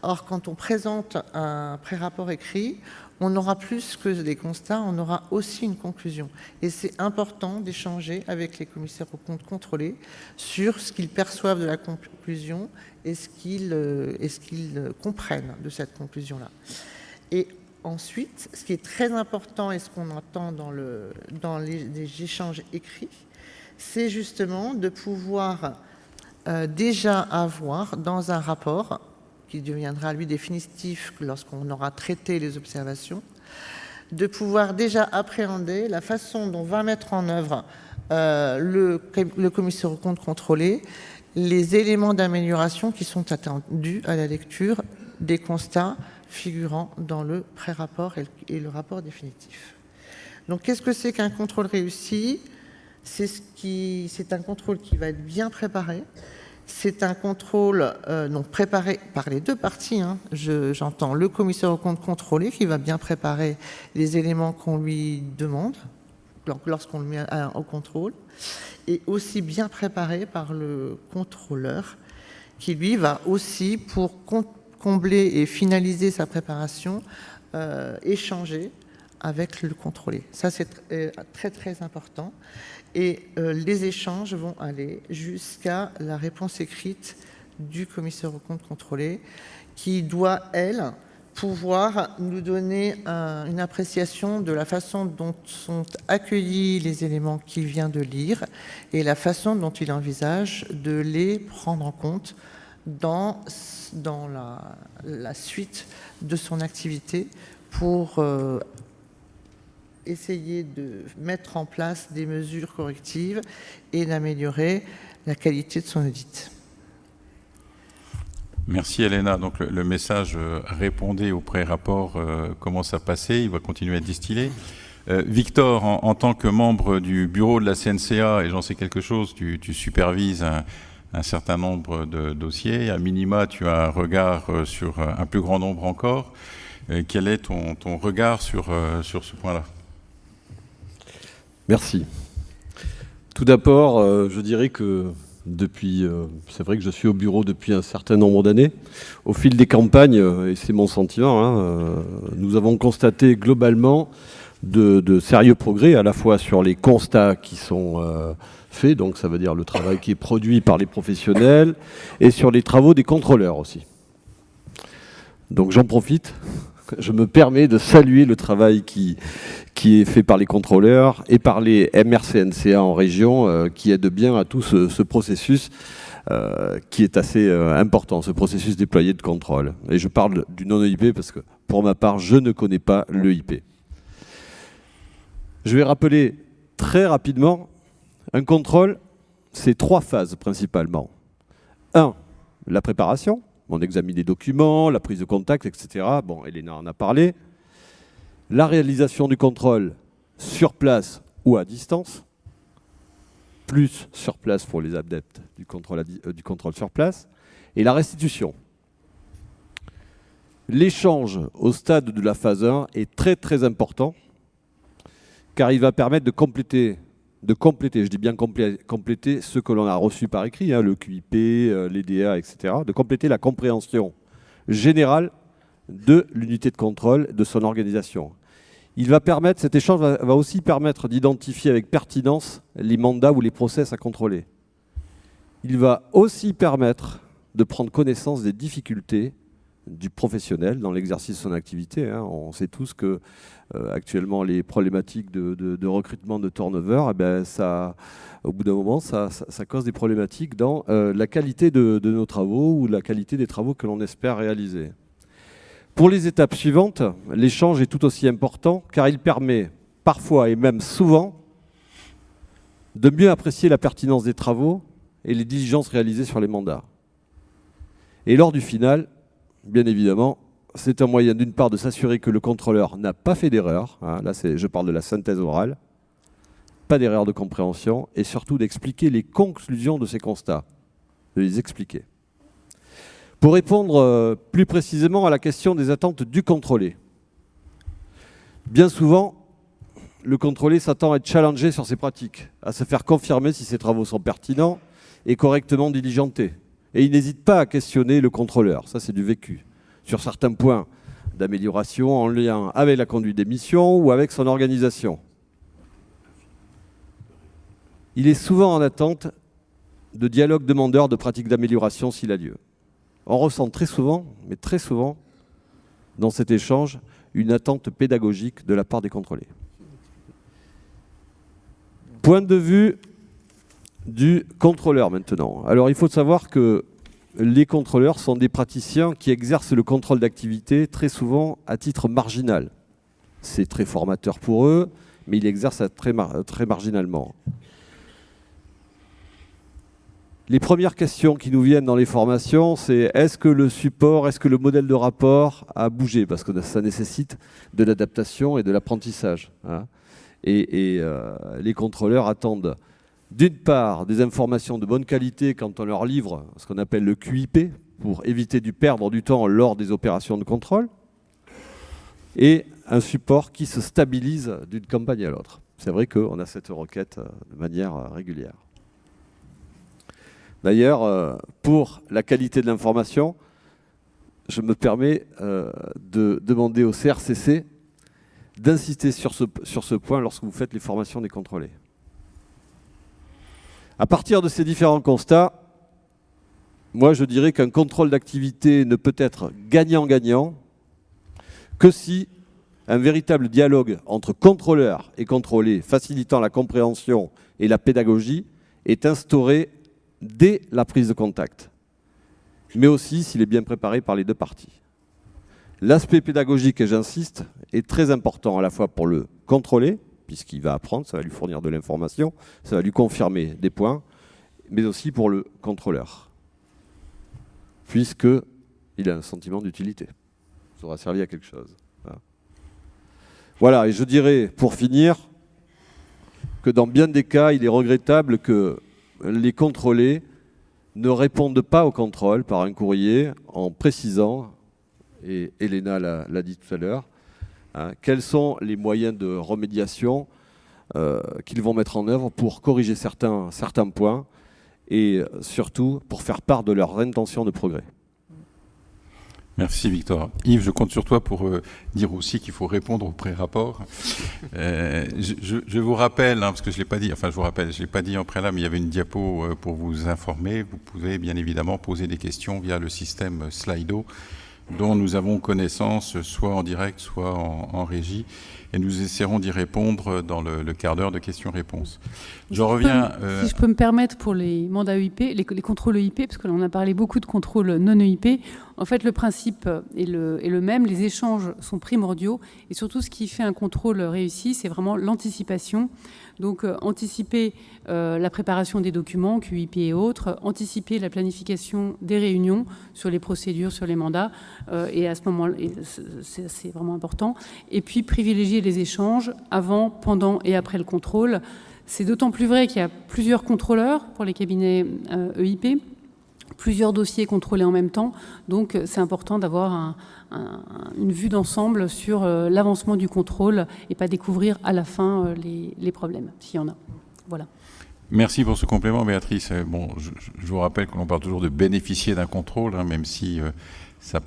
Or, quand on présente un pré-rapport écrit, on n'aura plus que des constats, on aura aussi une conclusion. Et c'est important d'échanger avec les commissaires aux comptes contrôlés sur ce qu'ils perçoivent de la conclusion et ce qu'ils comprennent de cette conclusion-là. Et ensuite, ce qui est très important et ce qu'on entend dans les échanges écrits, c'est justement de pouvoir déjà avoir dans un rapport qui deviendra, lui, définitif lorsqu'on aura traité les observations, de pouvoir déjà appréhender la façon dont va mettre en œuvre le commissaire aux comptes contrôlé les éléments d'amélioration qui sont attendus à la lecture des constats figurant dans le pré-rapport et le rapport définitif. Donc, qu'est-ce que c'est qu'un contrôle réussi ? C'est un contrôle qui va être bien préparé. C'est un contrôle donc préparé par les deux parties. J'entends le commissaire aux comptes contrôlé qui va bien préparer les éléments qu'on lui demande lorsqu'on le met au contrôle, et aussi bien préparé par le contrôleur qui, lui, va aussi, pour combler et finaliser sa préparation, échanger avec le contrôlé. Ça, c'est très, très important. Et les échanges vont aller jusqu'à la réponse écrite du commissaire aux comptes contrôlé qui doit, elle, pouvoir nous donner une appréciation de la façon dont sont accueillis les éléments qu'il vient de lire et la façon dont il envisage de les prendre en compte dans la suite de son activité pour essayer de mettre en place des mesures correctives et d'améliorer la qualité de son audit. Merci Elena. Donc le message répondez au pré-rapport commence à passer, il va continuer à distiller. Victor, en tant que membre du bureau de la CNCA, et j'en sais quelque chose, tu supervises un certain nombre de dossiers. À minima, tu as un regard sur un plus grand nombre encore. Quel est ton regard sur ce point-là ? Merci. Tout d'abord, je dirais que c'est vrai que je suis au bureau depuis un certain nombre d'années. Au fil des campagnes, et c'est mon sentiment, nous avons constaté globalement de sérieux progrès, à la fois sur les constats qui sont faits, donc ça veut dire le travail qui est produit par les professionnels, et sur les travaux des contrôleurs aussi. Donc j'en profite. Je me permets de saluer le travail qui est fait par les contrôleurs et par les MRCNCA en région qui aident bien à tout ce processus qui est assez important, ce processus déployé de contrôle. Et je parle du non-EIP parce que pour ma part, je ne connais pas l'EIP. Je vais rappeler très rapidement, un contrôle, c'est 3 phases principalement. 1, la préparation. On examine les documents, la prise de contact, etc. Bon, Elena en a parlé. La réalisation du contrôle sur place ou à distance, plus sur place pour les adeptes du contrôle sur place, et la restitution. L'échange au stade de la phase 1 est très très important, car il va permettre de compléter, je dis bien compléter ce que l'on a reçu par écrit, le QIP, l'EDA, etc., de compléter la compréhension générale de l'unité de contrôle, de son organisation. Cet échange va aussi permettre d'identifier avec pertinence les mandats ou les process à contrôler. Il va aussi permettre de prendre connaissance des difficultés du professionnel dans l'exercice de son activité. On sait tous que actuellement les problématiques de recrutement, de turnover, au bout d'un moment, ça cause des problématiques dans la qualité de nos travaux ou la qualité des travaux que l'on espère réaliser. Pour les étapes suivantes, l'échange est tout aussi important car il permet parfois et même souvent de mieux apprécier la pertinence des travaux et les diligences réalisées sur les mandats. Et lors du final, bien évidemment, c'est un moyen d'une part de s'assurer que le contrôleur n'a pas fait d'erreur, là je parle de la synthèse orale, pas d'erreur de compréhension, et surtout d'expliquer les conclusions de ces constats, de les expliquer. Pour répondre plus précisément à la question des attentes du contrôlé, bien souvent, le contrôlé s'attend à être challengé sur ses pratiques, à se faire confirmer si ses travaux sont pertinents et correctement diligentés. Et il n'hésite pas à questionner le contrôleur, ça c'est du vécu, sur certains points d'amélioration en lien avec la conduite des missions ou avec son organisation. Il est souvent en attente de dialogue demandeur de pratiques d'amélioration s'il a lieu. On ressent très souvent, mais très souvent, dans cet échange, une attente pédagogique de la part des contrôlés. Point de vue du contrôleur maintenant. Alors il faut savoir que les contrôleurs sont des praticiens qui exercent le contrôle d'activité très souvent à titre marginal. c'est très formateur pour eux, mais ils exercent très marginalement. Les premières questions qui nous viennent dans les formations, c'est est-ce que le support, est-ce que le modèle de rapport a bougé? Parce que ça nécessite de l'adaptation et de l'apprentissage. Hein. Et les contrôleurs attendent d'une part des informations de bonne qualité quand on leur livre ce qu'on appelle le QIP, pour éviter de perdre du temps lors des opérations de contrôle, et un support qui se stabilise d'une campagne à l'autre. C'est vrai qu'on a cette requête de manière régulière. D'ailleurs, pour la qualité de l'information, je me permets de demander au CRCC d'insister sur ce point lorsque vous faites les formations des contrôlés. À partir de ces différents constats, moi je dirais qu'un contrôle d'activité ne peut être gagnant-gagnant que si un véritable dialogue entre contrôleurs et contrôlés, facilitant la compréhension et la pédagogie, est instauré dès la prise de contact, mais aussi s'il est bien préparé par les deux parties. L'aspect pédagogique, et j'insiste, est très important à la fois pour le contrôler, puisqu'il va apprendre, ça va lui fournir de l'information, ça va lui confirmer des points, mais aussi pour le contrôleur, puisqu'il a un sentiment d'utilité. Ça aura servi à quelque chose. Voilà, et je dirais, pour finir, que dans bien des cas, il est regrettable que les contrôlés ne répondent pas au contrôle par un courrier en précisant, et Elena l'a dit tout à l'heure, hein, quels sont les moyens de remédiation qu'ils vont mettre en œuvre pour corriger certains points et surtout pour faire part de leurs intentions de progrès. Merci Victor. Yves, je compte sur toi pour dire aussi qu'il faut répondre au pré-rapport. Je vous rappelle, hein, parce que je ne l'ai pas dit, enfin je vous rappelle, je ne l'ai pas dit en préalable, mais il y avait une diapo pour vous informer. Vous pouvez bien évidemment poser des questions via le système Slido, dont nous avons connaissance soit en direct, soit en régie, et nous essaierons d'y répondre dans le quart d'heure de questions-réponses. Je reviens... Si je peux me permettre, pour les mandats EIP, les contrôles EIP, parce que là on a parlé beaucoup de contrôles non EIP, en fait le principe est le même, les échanges sont primordiaux, et surtout ce qui fait un contrôle réussi, c'est vraiment l'anticipation. Donc anticiper la préparation des documents, QIP et autres, anticiper la planification des réunions sur les procédures, sur les mandats, et à ce moment-là, c'est vraiment important. Et puis privilégier les échanges avant, pendant et après le contrôle. C'est d'autant plus vrai qu'il y a plusieurs contrôleurs pour les cabinets EIP, plusieurs dossiers contrôlés en même temps. Donc c'est important d'avoir une vue d'ensemble sur l'avancement du contrôle et pas découvrir à la fin les problèmes, s'il y en a. Voilà. Merci pour ce complément, Béatrice. Bon, je vous rappelle que l'on parle toujours de bénéficier d'un contrôle, hein, même si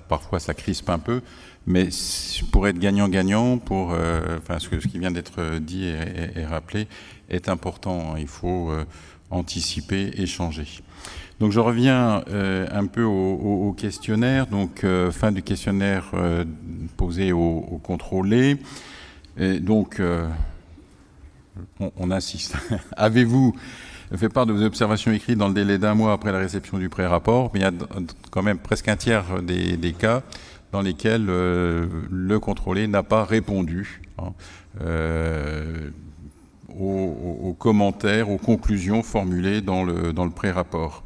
parfois ça crispe un peu. Mais pour être gagnant-gagnant, ce qui vient d'être dit et rappelé est important. Il faut anticiper, échanger. Donc je reviens un peu au questionnaire. Donc fin du questionnaire posé aux contrôlés. Et donc on insiste. Avez-vous fait part de vos observations écrites dans le délai d'1 mois après la réception du pré-rapport? Mais il y a quand même presque un tiers des cas dans lesquels le contrôlé n'a pas répondu aux commentaires, aux conclusions formulées dans le pré-rapport.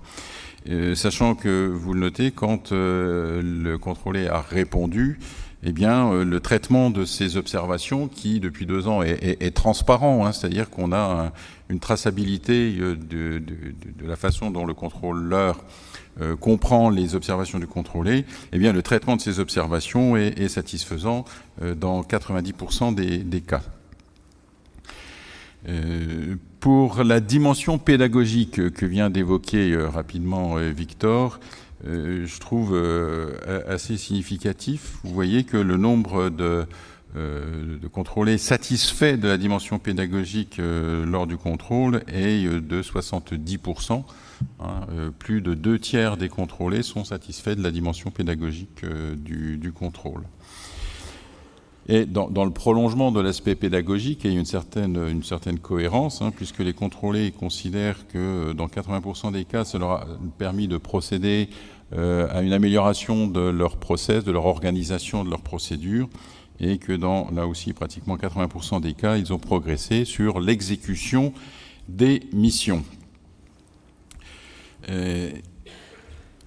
Sachant que, vous le notez, quand le contrôlé a répondu, eh bien, le traitement de ces observations, qui depuis 2 ans est transparent, hein, c'est-à-dire qu'on a une traçabilité de la façon dont le contrôleur comprend les observations du contrôlé, eh bien, le traitement de ces observations est satisfaisant dans 90% des cas. Pour la dimension pédagogique que vient d'évoquer rapidement Victor, je trouve assez significatif. Vous voyez que le nombre de contrôlés satisfaits de la dimension pédagogique lors du contrôle est de 70%. Plus de 2 tiers des contrôlés sont satisfaits de la dimension pédagogique du contrôle. Et dans le prolongement de l'aspect pédagogique, il y a une certaine cohérence, hein, puisque les contrôlés considèrent que dans 80% des cas, ça leur a permis de procéder à une amélioration de leur process, de leur organisation, de leur procédure, et que dans, là aussi, pratiquement 80% des cas, ils ont progressé sur l'exécution des missions.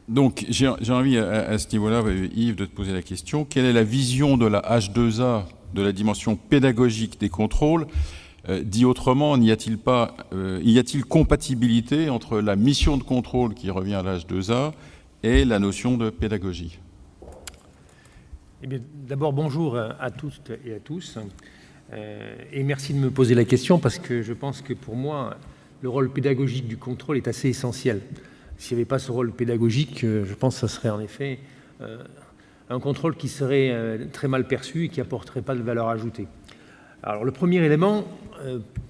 Donc, j'ai envie à ce niveau-là, Yves, de te poser la question. Quelle est la vision de la H2A, de la dimension pédagogique des contrôles? Dit autrement, y a-t-il compatibilité entre la mission de contrôle qui revient à la H2A et la notion de pédagogie? Eh bien, d'abord, bonjour à toutes et à tous. Et merci de me poser la question parce que je pense que pour moi, le rôle pédagogique du contrôle est assez essentiel. S'il n'y avait pas ce rôle pédagogique, je pense que ce serait en effet un contrôle qui serait très mal perçu et qui n'apporterait pas de valeur ajoutée. Alors le premier élément,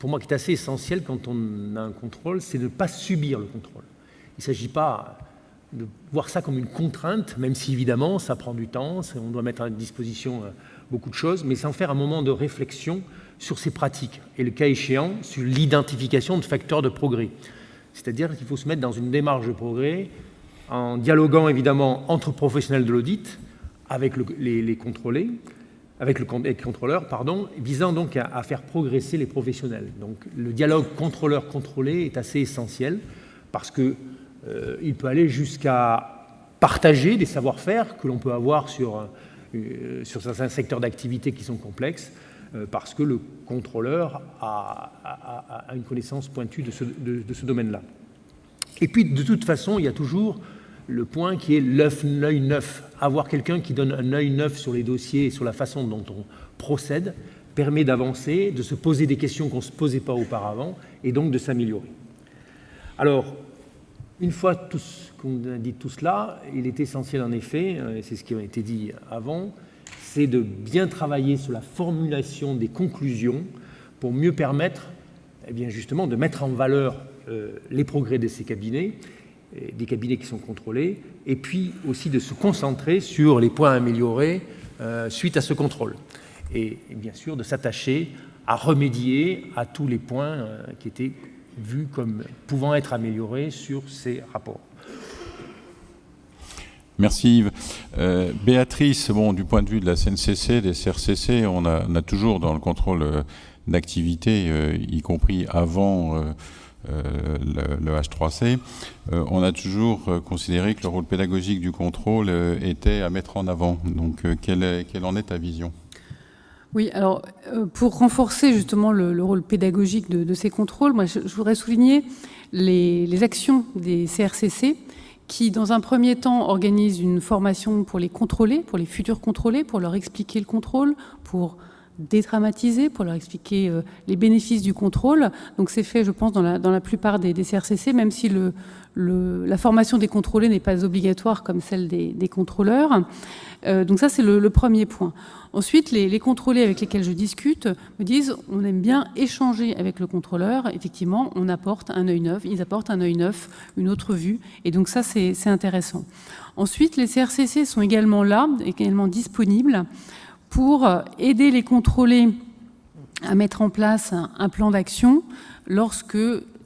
pour moi, qui est assez essentiel quand on a un contrôle, c'est de ne pas subir le contrôle. Il ne s'agit pas de voir ça comme une contrainte, même si évidemment ça prend du temps, on doit mettre à disposition beaucoup de choses, mais sans faire un moment de réflexion sur ces pratiques et le cas échéant sur l'identification de facteurs de progrès. C'est-à-dire qu'il faut se mettre dans une démarche de progrès en dialoguant évidemment entre professionnels de l'audit avec les contrôlés, avec les contrôleurs, visant donc à faire progresser les professionnels. Donc le dialogue contrôleur-contrôlé est assez essentiel parce que il peut aller jusqu'à partager des savoir-faire que l'on peut avoir sur certains secteurs d'activité qui sont complexes, parce que le contrôleur a une connaissance pointue de ce domaine-là. Et puis, de toute façon, il y a toujours le point qui est l'œil neuf. Avoir quelqu'un qui donne un œil neuf sur les dossiers et sur la façon dont on procède permet d'avancer, de se poser des questions qu'on ne se posait pas auparavant, et donc de s'améliorer. Alors, une fois qu'on a dit tout cela, il est essentiel en effet, et c'est ce qui a été dit avant, c'est de bien travailler sur la formulation des conclusions pour mieux permettre, eh bien justement, de mettre en valeur les progrès de ces cabinets, des cabinets qui sont contrôlés, et puis aussi de se concentrer sur les points améliorés suite à ce contrôle. Et bien sûr, de s'attacher à remédier à tous les points qui étaient vus comme pouvant être améliorés sur ces rapports. Merci Yves. Béatrice, bon, du point de vue de la CNCC, des CRCC, on a toujours dans le contrôle d'activité, y compris avant le H3C, on a toujours considéré que le rôle pédagogique du contrôle était à mettre en avant. Donc, quelle en est ta vision ? Oui, alors pour renforcer justement le rôle pédagogique de ces contrôles, moi je voudrais souligner les actions des CRCC qui, dans un premier temps, organisent une formation pour les contrôlés, pour les futurs contrôlés, pour leur expliquer le contrôle, pour dédramatiser, pour leur expliquer les bénéfices du contrôle. Donc c'est fait, je pense, dans la plupart des CRCC, même si la formation des contrôlés n'est pas obligatoire comme celle des contrôleurs. Donc ça, c'est le premier point. Ensuite, les contrôlés avec lesquels je discute me disent on aime bien échanger avec le contrôleur. Effectivement, on apporte un œil neuf, ils apportent un œil neuf, une autre vue. Et donc ça, c'est intéressant. Ensuite, les CRCC sont également là, également disponibles pour aider les contrôlés à mettre en place un plan d'action lorsque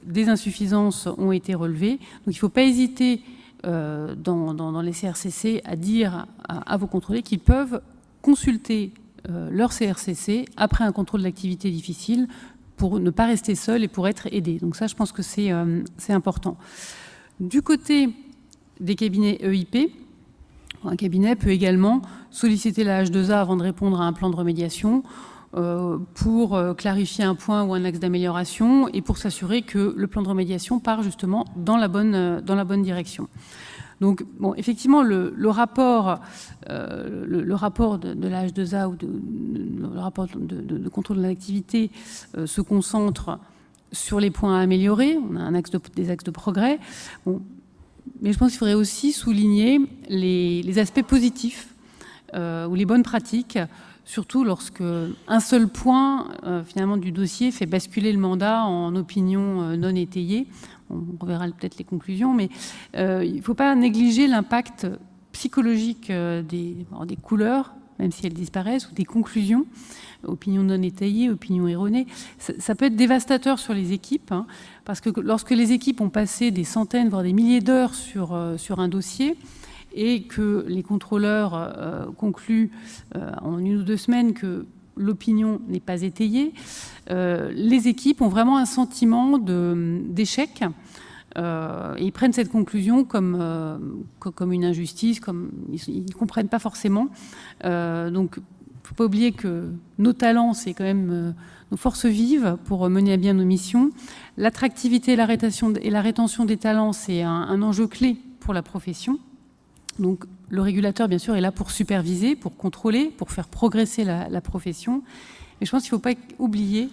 des insuffisances ont été relevées. Donc il ne faut pas hésiter dans les CRCC à dire à vos contrôlés qu'ils peuvent consulter leur CRCC après un contrôle d'activité difficile pour ne pas rester seuls et pour être aidés. Donc ça, je pense que c'est important. Du côté des cabinets EIP, un cabinet peut également solliciter la H2A avant de répondre à un plan de remédiation pour clarifier un point ou un axe d'amélioration et pour s'assurer que le plan de remédiation part justement dans la bonne direction. Donc, bon, effectivement, le rapport de la H2A ou le rapport de contrôle de l'activité se concentre sur les points à améliorer. On a des axes de progrès. Bon, mais je pense qu'il faudrait aussi souligner les aspects positifs ou les bonnes pratiques, surtout lorsque un seul point finalement du dossier fait basculer le mandat en opinion non étayée. On reverra peut-être les conclusions, mais il ne faut pas négliger l'impact psychologique des couleurs, même si elles disparaissent, ou des conclusions, opinions non étayées, opinions erronées. Ça peut être dévastateur sur les équipes, hein, parce que lorsque les équipes ont passé des centaines, voire des milliers d'heures sur un dossier, et que les contrôleurs concluent en 1 ou 2 semaines que l'opinion n'est pas étayée, les équipes ont vraiment un sentiment d'échec. Ils prennent cette conclusion comme une injustice, comme ils ne comprennent pas forcément. Donc, il ne faut pas oublier que nos talents, c'est quand même nos forces vives pour mener à bien nos missions. L'attractivité et la rétention des talents, c'est un enjeu clé pour la profession. Donc, le régulateur, bien sûr, est là pour superviser, pour contrôler, pour faire progresser la profession. Mais je pense qu'il ne faut pas oublier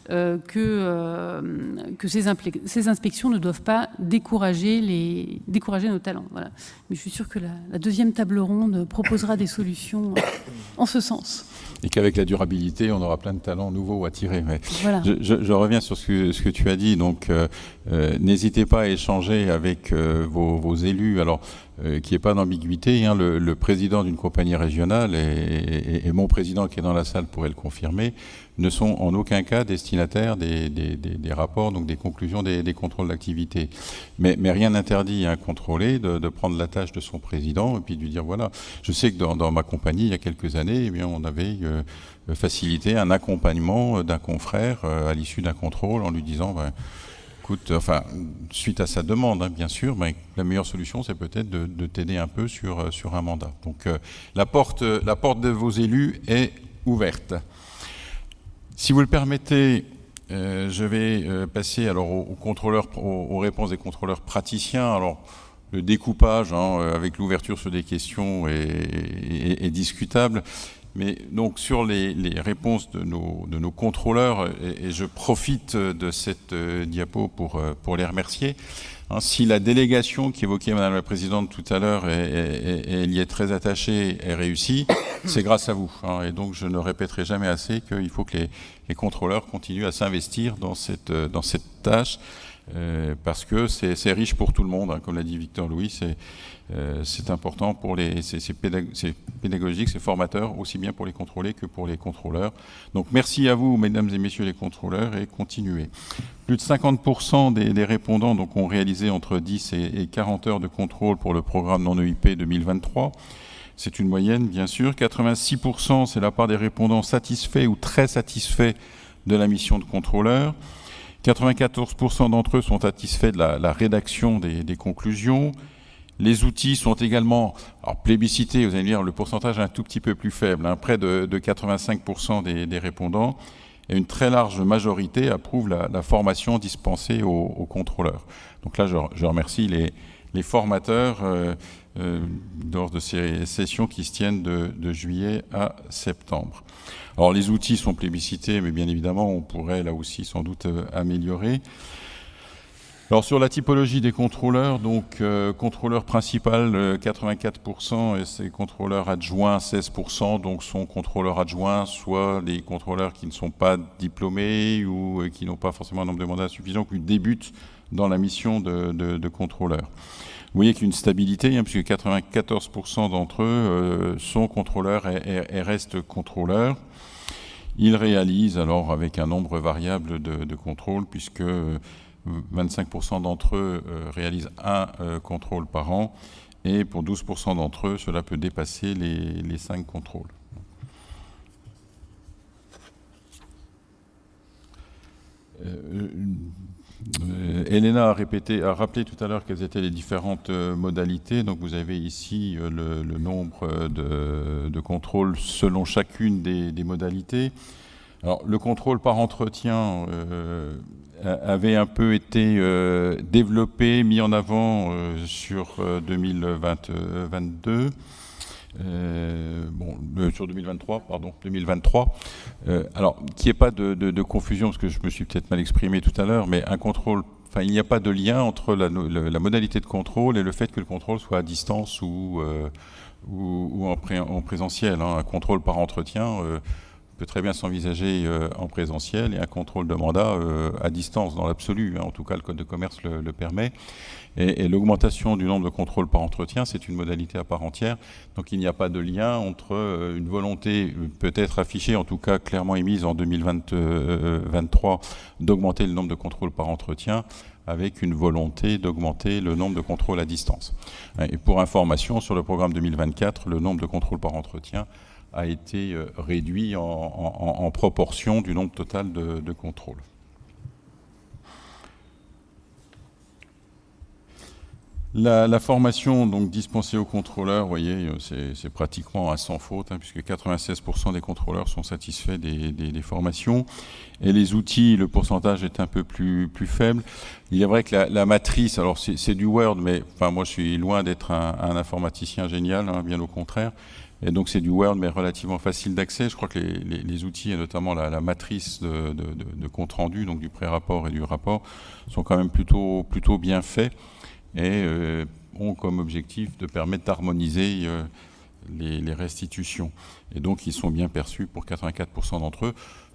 que ces inspections ne doivent pas décourager nos talents. Voilà. Mais je suis sûre que la deuxième table ronde proposera des solutions en ce sens. Et qu'avec la durabilité, on aura plein de talents nouveaux à tirer. Mais voilà. je reviens sur ce que tu as dit. Donc, n'hésitez pas à échanger avec vos élus. Alors, qu'il n'y ait pas d'ambiguïté. Hein, le président d'une compagnie régionale et mon président qui est dans la salle pourrait le confirmer, ne sont en aucun cas destinataires des rapports, donc des conclusions des contrôles d'activité. Mais rien n'interdit à un contrôlé de prendre la tâche de son président et puis de lui dire voilà. Je sais que dans ma compagnie, il y a quelques années, eh bien, on avait facilité un accompagnement d'un confrère à l'issue d'un contrôle en lui disant écoute, enfin, suite à sa demande, hein, bien sûr, mais la meilleure solution, c'est peut-être de t'aider un peu sur un mandat. Donc, la porte de vos élus est ouverte. Si vous le permettez, je vais passer alors aux réponses des contrôleurs praticiens. Alors, le découpage avec l'ouverture sur des questions est discutable. Mais donc sur les réponses de nos contrôleurs, et je profite de cette diapo pour les remercier. Si la délégation qu'évoquait Madame la Présidente tout à l'heure, elle y est très attachée, est réussie, c'est grâce à vous. Et donc je ne répéterai jamais assez qu'il faut que les contrôleurs continuent à s'investir dans cette tâche, parce que c'est riche pour tout le monde, comme l'a dit Victor Louis, c'est important pour c'est pédagogique, c'est formateur, aussi bien pour les contrôlés que pour les contrôleurs. Donc merci à vous, mesdames et messieurs les contrôleurs, et continuez. Plus de 50% des répondants donc, ont réalisé entre 10 et 40 heures de contrôle pour le programme non-EIP 2023. C'est une moyenne, bien sûr. 86%, c'est la part des répondants satisfaits ou très satisfaits de la mission de contrôleur. 94% d'entre eux sont satisfaits de la rédaction des conclusions. Les outils sont également plébiscités, vous allez me dire, le pourcentage est un tout petit peu plus faible, près de 85% des répondants, et une très large majorité approuve la formation dispensée aux contrôleurs. Donc là, je remercie les formateurs lors de ces sessions qui se tiennent de juillet à septembre. Alors les outils sont plébiscités, mais bien évidemment, on pourrait là aussi sans doute améliorer. Alors sur la typologie des contrôleurs, donc contrôleur principal 84% et ses contrôleurs adjoints 16%, donc sont contrôleurs adjoints, soit les contrôleurs qui ne sont pas diplômés ou qui n'ont pas forcément un nombre de mandats suffisant, qui débutent dans la mission de contrôleur. Vous voyez qu'il y a une stabilité, puisque 94% d'entre eux sont contrôleurs et restent contrôleurs. Ils réalisent alors avec un nombre variable de contrôles, puisque 25% d'entre eux réalisent un contrôle par an, et pour 12% d'entre eux, cela peut dépasser les 5 contrôles. Elena a rappelé tout à l'heure quelles étaient les différentes modalités. Donc vous avez ici le nombre de contrôles selon chacune des modalités. Alors le contrôle par entretien avait un peu été développé, mis en avant sur 2022. Sur 2023, alors, qu'il n'y ait pas de confusion, parce que je me suis peut-être mal exprimé tout à l'heure, mais un contrôle, il n'y a pas de lien entre la modalité de contrôle et le fait que le contrôle soit à distance ou en présentiel. Un contrôle par entretien peut très bien s'envisager en présentiel et un contrôle de mandat à distance dans l'absolu. En tout cas, le Code de commerce le permet. Et l'augmentation du nombre de contrôles par entretien, c'est une modalité à part entière. Donc il n'y a pas de lien entre une volonté peut-être affichée, en tout cas clairement émise en 2023, d'augmenter le nombre de contrôles par entretien, avec une volonté d'augmenter le nombre de contrôles à distance. Et pour information, sur le programme 2024, le nombre de contrôles par entretien a été réduit en proportion du nombre total de contrôles. La formation donc dispensée aux contrôleurs, vous voyez, c'est pratiquement à sans faute, puisque 96% des contrôleurs sont satisfaits des formations. Et les outils, le pourcentage est un peu plus faible. Il est vrai que la matrice, alors c'est du Word, mais enfin moi je suis loin d'être un informaticien génial, bien au contraire. Et donc c'est du Word, mais relativement facile d'accès. Je crois que les outils, et notamment la matrice de compte rendu, donc du pré-rapport et du rapport, sont quand même plutôt bien faits. Et ont comme objectif de permettre d'harmoniser les restitutions. Et donc, ils sont bien perçus pour 84%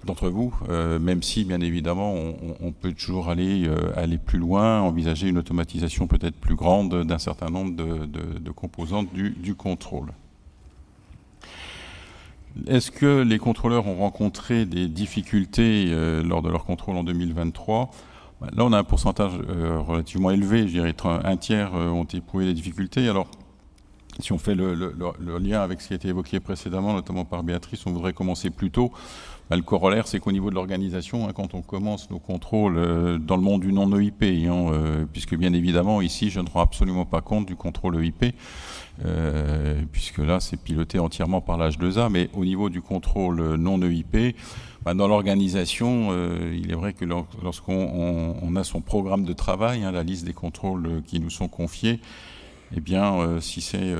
d'entre vous, même si, bien évidemment, on peut toujours aller plus loin, envisager une automatisation peut-être plus grande d'un certain nombre de composantes du contrôle. Est-ce que les contrôleurs ont rencontré des difficultés lors de leur contrôle en 2023 ? Là, on a un pourcentage relativement élevé, je dirais un tiers ont éprouvé des difficultés. Alors, si on fait le lien avec ce qui a été évoqué précédemment, notamment par Béatrice, on voudrait commencer plus tôt. Le corollaire, c'est qu'au niveau de l'organisation, quand on commence nos contrôles dans le monde du non-EIP, puisque bien évidemment, ici, je ne rends absolument pas compte du contrôle EIP, puisque là, c'est piloté entièrement par l'H2A, mais au niveau du contrôle non-EIP, dans l'organisation, il est vrai que lorsqu'on a son programme de travail, la liste des contrôles qui nous sont confiés, eh bien, si c'est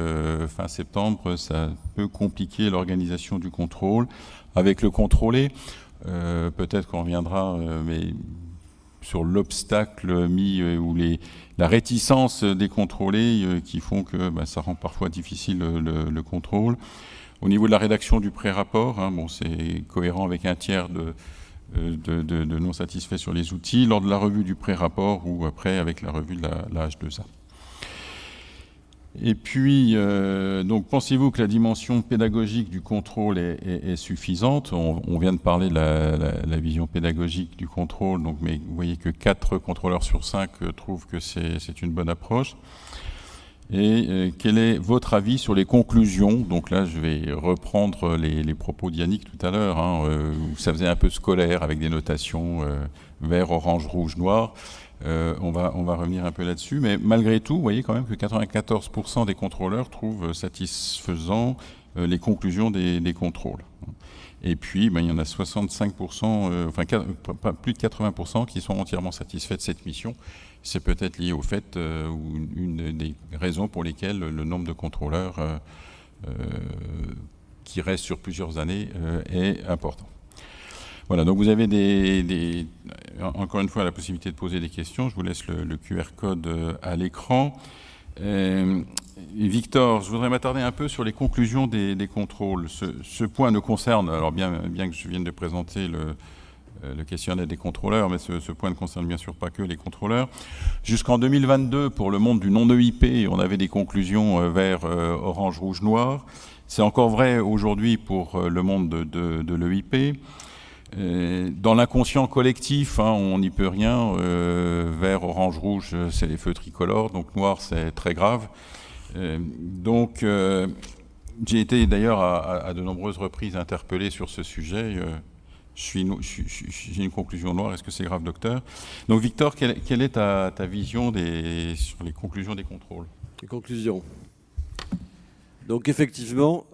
fin septembre, ça peut compliquer l'organisation du contrôle. Avec le contrôlé, peut-être qu'on reviendra, mais sur l'obstacle mis ou la réticence des contrôlés qui font que ça rend parfois difficile le contrôle. Au niveau de la rédaction du pré-rapport, c'est cohérent avec un tiers de non satisfaits sur les outils, lors de la revue du pré-rapport ou après avec la revue de la H2A. Et puis, donc, pensez-vous que la dimension pédagogique du contrôle est suffisante ? On vient de parler de la vision pédagogique du contrôle, donc, mais vous voyez que 4 contrôleurs sur 5 trouvent que c'est une bonne approche. Et quel est votre avis sur les conclusions ? Donc là, je vais reprendre les propos d'Yannick tout à l'heure, où ça faisait un peu scolaire avec des notations vert, orange, rouge, noir. On va revenir un peu là-dessus, mais malgré tout, vous voyez quand même que 94% des contrôleurs trouvent satisfaisant les conclusions des contrôles. Et puis, il y en a 65%, plus de 80% qui sont entièrement satisfaits de cette mission. C'est peut-être lié au fait, ou une des raisons pour lesquelles le nombre de contrôleurs qui restent sur plusieurs années est important. Voilà, donc vous avez encore une fois la possibilité de poser des questions. Je vous laisse le QR code à l'écran. Victor, je voudrais m'attarder un peu sur les conclusions des contrôles. Ce point nous concerne, alors bien que je vienne de présenter le questionnaire des contrôleurs, mais ce point ne concerne bien sûr pas que les contrôleurs. Jusqu'en 2022, pour le monde du non-EIP, on avait des conclusions vert, orange, rouge, noir. C'est encore vrai aujourd'hui pour le monde de l'EIP. Dans l'inconscient collectif, on n'y peut rien. Vert, orange, rouge, c'est les feux tricolores, donc noir, c'est très grave. Donc, j'ai été d'ailleurs à de nombreuses reprises interpellé sur ce sujet. J'ai une conclusion noire, est-ce que c'est grave, docteur ? Donc, Victor, quelle est ta vision sur les conclusions des contrôles ? Les conclusions. Donc, effectivement,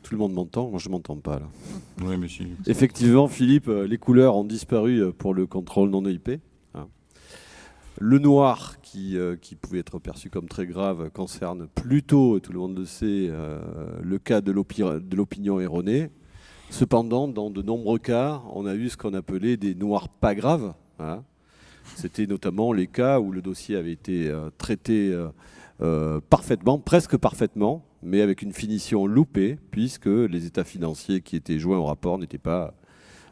tout le monde m'entend, moi je ne m'entends pas là. Oui, monsieur. Effectivement, Philippe, les couleurs ont disparu pour le contrôle non EIP. Le noir, qui pouvait être perçu comme très grave, concerne plutôt, tout le monde le sait, le cas de l'opinion erronée. Cependant, dans de nombreux cas, on a eu ce qu'on appelait des noirs pas graves. C'était notamment les cas où le dossier avait été traité parfaitement, presque parfaitement, mais avec une finition loupée, puisque les états financiers qui étaient joints au rapport n'étaient pas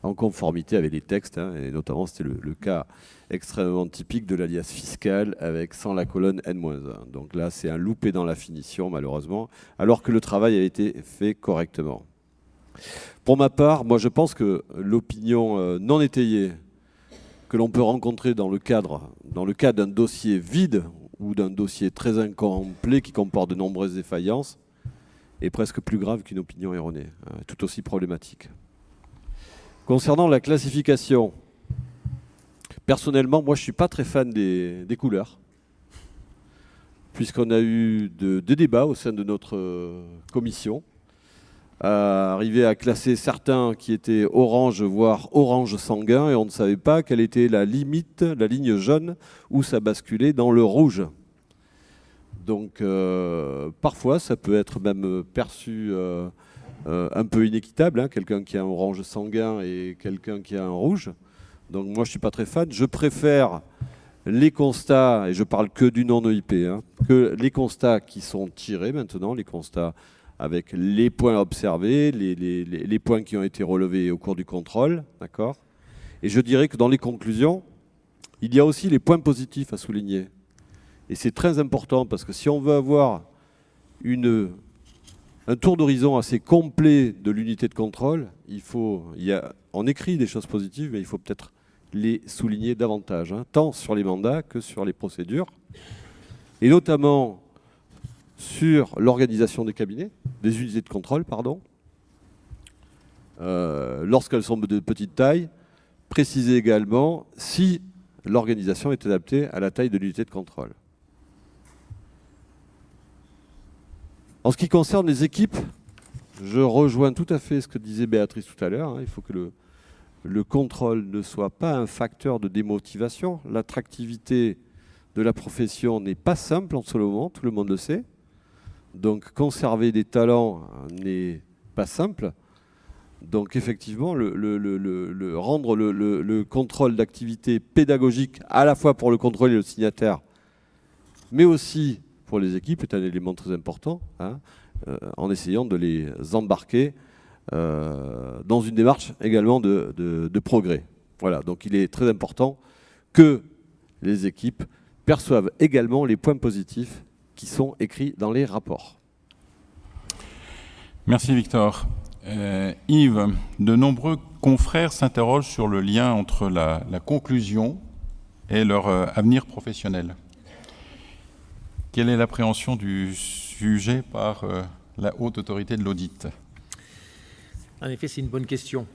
en conformité avec les textes, hein, et notamment c'était le cas extrêmement typique de l'alias fiscal avec sans la colonne N-1. Donc là, c'est un loupé dans la finition, malheureusement, alors que le travail a été fait correctement. Pour ma part, moi je pense que l'opinion non étayée que l'on peut rencontrer dans le cadre d'un dossier vide ou d'un dossier très incomplet qui comporte de nombreuses défaillances est presque plus grave qu'une opinion erronée, hein, tout aussi problématique. Concernant la classification, personnellement, moi je ne suis pas très fan des couleurs, puisqu'on a eu des débats au sein de notre commission, arriver à classer certains qui étaient orange, voire orange sanguin, et on ne savait pas quelle était la limite, la ligne jaune, où ça basculait dans le rouge. Donc parfois, ça peut être même perçu un peu inéquitable, hein, quelqu'un qui a un orange sanguin et quelqu'un qui a un rouge. Donc moi, je ne suis pas très fan. Je préfère les constats, et je parle que du non-EIP, hein, que les constats qui sont tirés maintenant, les constats avec les points observés, les points qui ont été relevés au cours du contrôle, d'accord ? Et je dirais que dans les conclusions, il y a aussi les points positifs à souligner. Et c'est très important parce que si on veut avoir un tour d'horizon assez complet de l'unité de contrôle, on écrit des choses positives, mais il faut peut-être les souligner davantage, hein, tant sur les mandats que sur les procédures, et notamment sur l'organisation des cabinets, des unités de contrôle, pardon, lorsqu'elles sont de petite taille, préciser également si l'organisation est adaptée à la taille de l'unité de contrôle. En ce qui concerne les équipes, je rejoins tout à fait ce que disait Béatrice tout à l'heure, hein, il faut que le contrôle ne soit pas un facteur de démotivation. L'attractivité de la profession n'est pas simple en ce moment, tout le monde le sait. Donc conserver des talents n'est pas simple. Donc effectivement, rendre le contrôle d'activité pédagogique à la fois pour le contrôle et le signataire, mais aussi pour les équipes est un élément très important, hein, en essayant de les embarquer dans une démarche également de progrès. Voilà, donc il est très important que les équipes perçoivent également les points positifs qui sont écrits dans les rapports. Merci Victor. Yves, de nombreux confrères s'interrogent sur le lien entre la conclusion et leur avenir professionnel. Quelle est l'appréhension du sujet par la haute autorité de l'audit ? En effet, c'est une bonne question.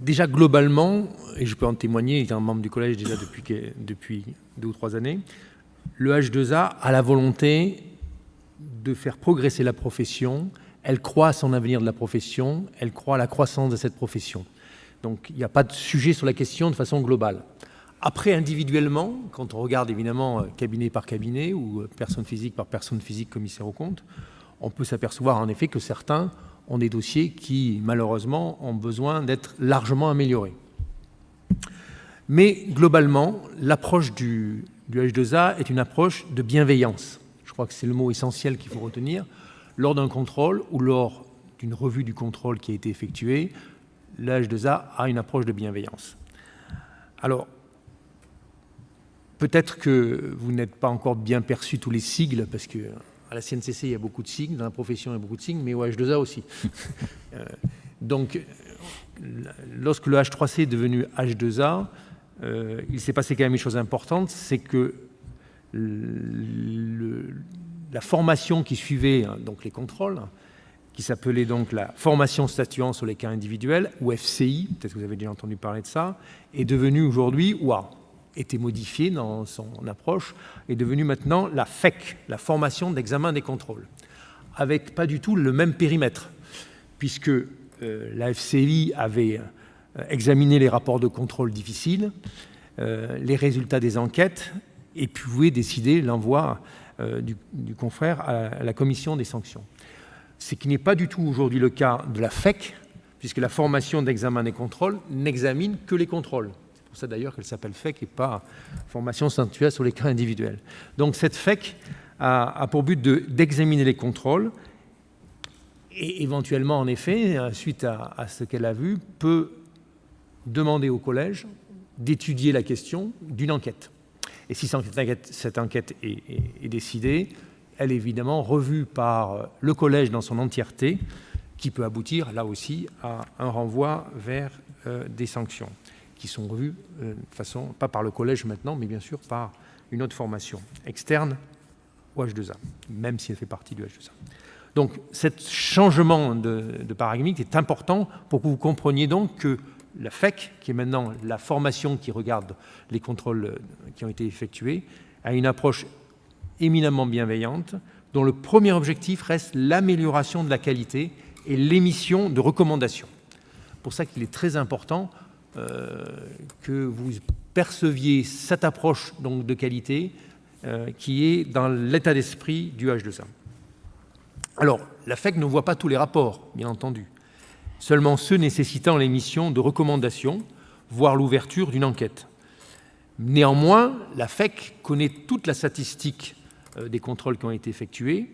Déjà globalement, et je peux en témoigner, étant membre du collège déjà depuis 2 ou 3 années, le H2A a la volonté de faire progresser la profession. Elle croit à son avenir de la profession, elle croit à la croissance de cette profession. Donc il n'y a pas de sujet sur la question de façon globale. Après, individuellement, quand on regarde évidemment cabinet par cabinet ou personne physique par personne physique, commissaire aux comptes, on peut s'apercevoir en effet que certains ont des dossiers qui, malheureusement, ont besoin d'être largement améliorés. Mais globalement, l'approche du H2A est une approche de bienveillance. Je crois que c'est le mot essentiel qu'il faut retenir. Lors d'un contrôle ou lors d'une revue du contrôle qui a été effectuée, le H2A a une approche de bienveillance. Alors, peut-être que vous n'êtes pas encore bien perçu tous les sigles, parce qu'à la CNCC, il y a beaucoup de sigles, dans la profession, il y a beaucoup de sigles, mais au H2A aussi. Donc, lorsque le H3C est devenu H2A, il s'est passé quand même une chose importante, c'est que la formation qui suivait donc les contrôles, qui s'appelait donc la formation statuant sur les cas individuels, ou FCI, peut-être que vous avez déjà entendu parler de ça, est devenue aujourd'hui, ou a été modifiée dans son approche, est devenue maintenant la FEC, la formation d'examen des contrôles, avec pas du tout le même périmètre, puisque la FCI avait examiné les rapports de contrôle difficiles, les résultats des enquêtes, et pouvait décider l'envoi du confrère à la commission des sanctions. Ce qui n'est pas du tout aujourd'hui le cas de la FEC, puisque la formation d'examen des contrôles n'examine que les contrôles. C'est pour ça d'ailleurs qu'elle s'appelle FEC et pas formation statuant sur les cas individuels. Donc cette FEC a pour but d'examiner les contrôles et éventuellement, en effet, suite à ce qu'elle a vu, peut demander au collège d'étudier la question d'une enquête. Et si cette enquête est décidée, elle est évidemment revue par le collège dans son entièreté, qui peut aboutir, là aussi, à un renvoi vers des sanctions, qui sont revues de façon, pas par le collège maintenant, mais bien sûr par une autre formation externe au H2A, même si elle fait partie du H2A. Donc, ce changement de paradigme est important pour que vous compreniez donc que la FEC, qui est maintenant la formation qui regarde les contrôles qui ont été effectués, a une approche éminemment bienveillante, dont le premier objectif reste l'amélioration de la qualité et l'émission de recommandations. C'est pour ça qu'il est très important que vous perceviez cette approche donc, de qualité qui est dans l'état d'esprit du H2A. Alors, la FEC ne voit pas tous les rapports, bien entendu, seulement ceux nécessitant l'émission de recommandations, voire l'ouverture d'une enquête. Néanmoins, la FEC connaît toute la statistique des contrôles qui ont été effectués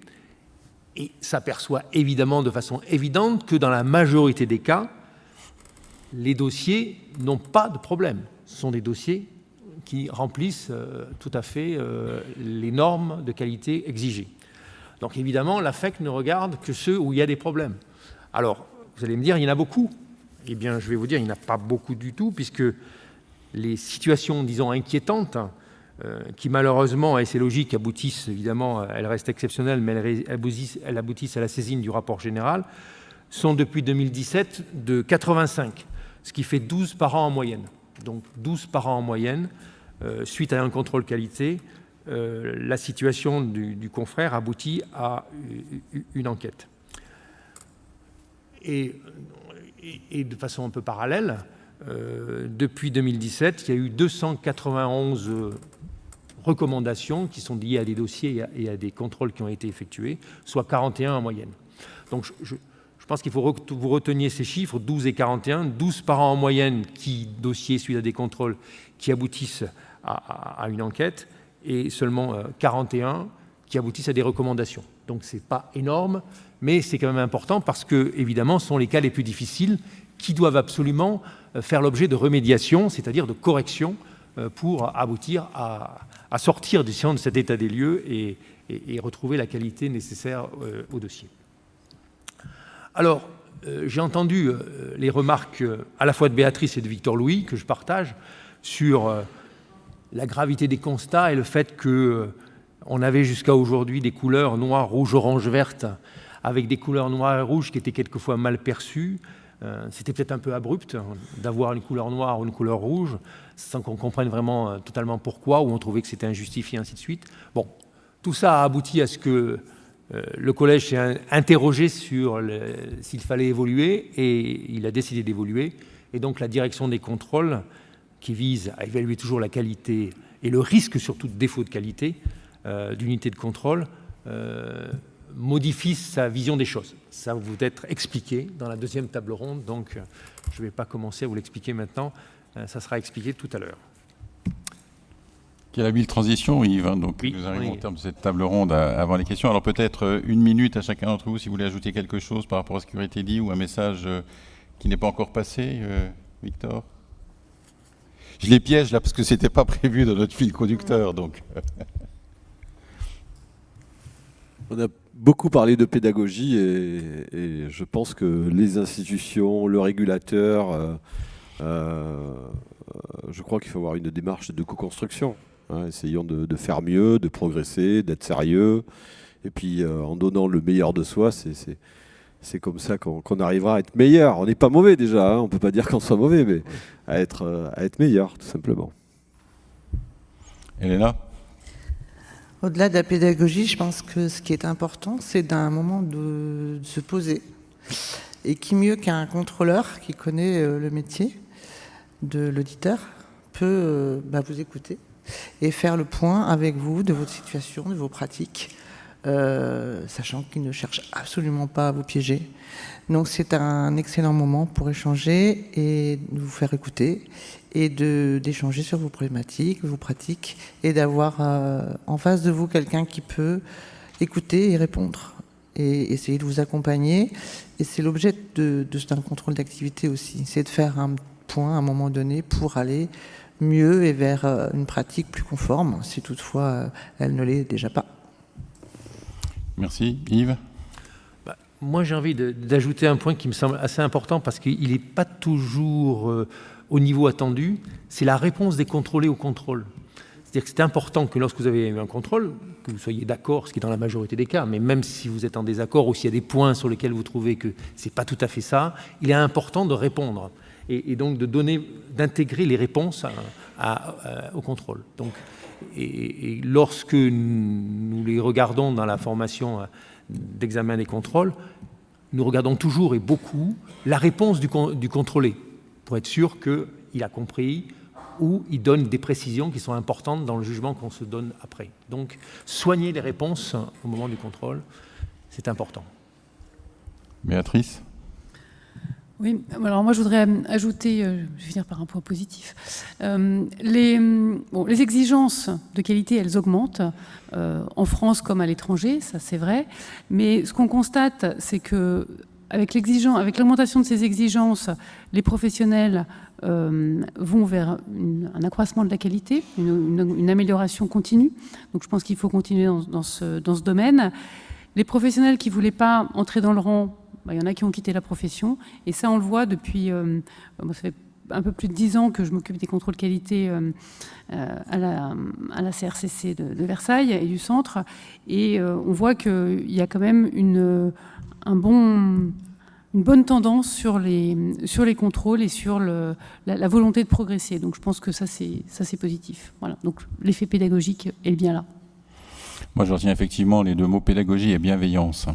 et s'aperçoit évidemment de façon évidente que dans la majorité des cas, les dossiers n'ont pas de problème. Ce sont des dossiers qui remplissent tout à fait les normes de qualité exigées. Donc évidemment, la FEC ne regarde que ceux où il y a des problèmes. Alors, vous allez me dire, il y en a beaucoup. Eh bien, je vais vous dire, il n'y en a pas beaucoup du tout, puisque les situations, disons, inquiétantes, qui malheureusement, et c'est logique, aboutissent, évidemment, elles restent exceptionnelles, mais elles aboutissent à la saisine du rapport général, sont depuis 2017 de 85, ce qui fait 12 par an en moyenne. Donc 12 par an en moyenne, suite à un contrôle qualité, la situation du confrère aboutit à une enquête. Et de façon un peu parallèle, depuis 2017, il y a eu 291 recommandations qui sont liées à des dossiers et à des contrôles qui ont été effectués, soit 41 en moyenne. Donc je pense qu'il faut que vous reteniez ces chiffres, 12 et 41, 12 par an en moyenne dossiers suite à des contrôles qui aboutissent à une enquête, et seulement 41 qui aboutissent à des recommandations. Donc ce n'est pas énorme, mais c'est quand même important parce que, évidemment, ce sont les cas les plus difficiles qui doivent absolument faire l'objet de remédiation, c'est-à-dire de correction, pour aboutir à sortir de cet état des lieux et retrouver la qualité nécessaire au dossier. Alors, j'ai entendu les remarques à la fois de Béatrice et de Victor Louis, que je partage, sur la gravité des constats et le fait qu'on avait jusqu'à aujourd'hui des couleurs noires, rouges, orange, vertes, avec des couleurs noires et rouges qui étaient quelquefois mal perçues. C'était peut-être un peu abrupt d'avoir une couleur noire ou une couleur rouge, sans qu'on comprenne vraiment totalement pourquoi, ou on trouvait que c'était injustifié, ainsi de suite. Bon, tout ça a abouti à ce que le collège s'est interrogé sur s'il fallait évoluer, et il a décidé d'évoluer. Et donc la direction des contrôles, qui vise à évaluer toujours la qualité et le risque surtout de défaut de qualité d'unité de contrôle, modifie sa vision des choses. Ça va vous être expliqué dans la deuxième table ronde, donc je ne vais pas commencer à vous l'expliquer maintenant, ça sera expliqué tout à l'heure. Quelle habile transition, Yves, hein, donc oui, nous arrivons au terme de cette table ronde avant les questions. Alors peut-être 1 minute à chacun d'entre vous si vous voulez ajouter quelque chose par rapport à ce qui aurait été dit ou un message qui n'est pas encore passé, Victor. Je les piège là parce que ce n'était pas prévu dans notre fil conducteur. Donc. On a beaucoup parlé de pédagogie et je pense que les institutions, le régulateur, je crois qu'il faut avoir une démarche de co-construction. Hein, essayons de faire mieux, de progresser, d'être sérieux. Et puis en donnant le meilleur de soi, c'est comme ça qu'on arrivera à être meilleur. On n'est pas mauvais déjà, hein, on ne peut pas dire qu'on soit mauvais, mais à être meilleur, tout simplement. Elena ? Au-delà de la pédagogie, je pense que ce qui est important, c'est d'un moment de se poser. Et qui mieux qu'un contrôleur qui connaît le métier de l'auditeur peut vous écouter et faire le point avec vous de votre situation, de vos pratiques, sachant qu'ils ne cherchent absolument pas à vous piéger. Donc c'est un excellent moment pour échanger et vous faire écouter et d'échanger sur vos problématiques, vos pratiques, et d'avoir en face de vous quelqu'un qui peut écouter et répondre et essayer de vous accompagner. Et c'est l'objet d'un contrôle d'activité aussi, c'est de faire un point à un moment donné pour aller mieux et vers une pratique plus conforme, si toutefois elle ne l'est déjà pas. Merci. Yves ? Moi, j'ai envie d'ajouter un point qui me semble assez important parce qu'il n'est pas toujours au niveau attendu, c'est la réponse des contrôlés au contrôle. C'est-à-dire que c'est important que lorsque vous avez eu un contrôle, que vous soyez d'accord, ce qui est dans la majorité des cas, mais même si vous êtes en désaccord ou s'il y a des points sur lesquels vous trouvez que ce n'est pas tout à fait ça, il est important de répondre et donc d'intégrer les réponses au contrôle. Donc, et lorsque nous les regardons dans la formation d'examen des contrôles, nous regardons toujours et beaucoup la réponse du contrôlé pour être sûr qu'il a compris ou il donne des précisions qui sont importantes dans le jugement qu'on se donne après. Donc, soigner les réponses au moment du contrôle, c'est important. Béatrice ? Oui, alors moi je voudrais ajouter, je vais finir par un point positif. Les exigences de qualité, elles augmentent en France comme à l'étranger, ça c'est vrai. Mais ce qu'on constate, c'est que avec l'augmentation de ces exigences, les professionnels vont vers un accroissement de la qualité, une amélioration continue. Donc je pense qu'il faut continuer dans ce domaine. Les professionnels qui ne voulaient pas entrer dans le rang, il y en a qui ont quitté la profession. Et ça, on le voit depuis... ça fait un peu plus de 10 ans que je m'occupe des contrôles qualité à la CRCC de Versailles et du centre. Et on voit qu'il y a quand même une bonne tendance sur les contrôles et sur la volonté de progresser. Donc je pense que ça c'est positif. Voilà. Donc l'effet pédagogique est bien là. Moi, je retiens effectivement les deux mots pédagogie et bienveillance.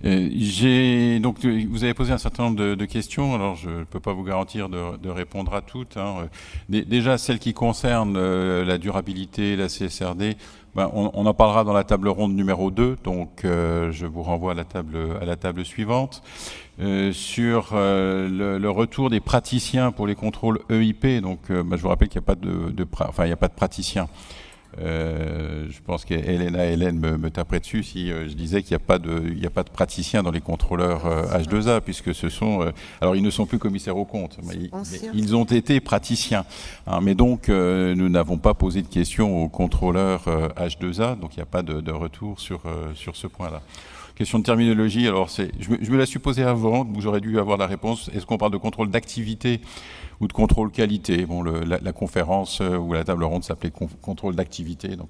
Donc, vous avez posé un certain nombre de questions, alors je ne peux pas vous garantir de répondre à toutes. Déjà, celles qui concernent la durabilité, la CSRD, on en parlera dans la table ronde numéro 2, donc je vous renvoie à la table suivante. Sur le retour des praticiens pour les contrôles EIP, donc je vous rappelle qu'il n'y a pas de praticiens. Je pense qu'Hélène me taperait dessus si je disais qu'il n'y a pas de praticiens dans les contrôleurs H2A, puisque ce sont... alors, ils ne sont plus commissaires aux comptes, mais ils ont été praticiens. Mais donc, nous n'avons pas posé de questions aux contrôleurs H2A, donc il n'y a pas de retour sur ce point-là. Question de terminologie, alors je me la suis posée avant, où j'aurais dû avoir la réponse. Est-ce qu'on parle de contrôle d'activité ou de contrôle qualité? Bon, la conférence ou la table ronde s'appelait contrôle d'activité, donc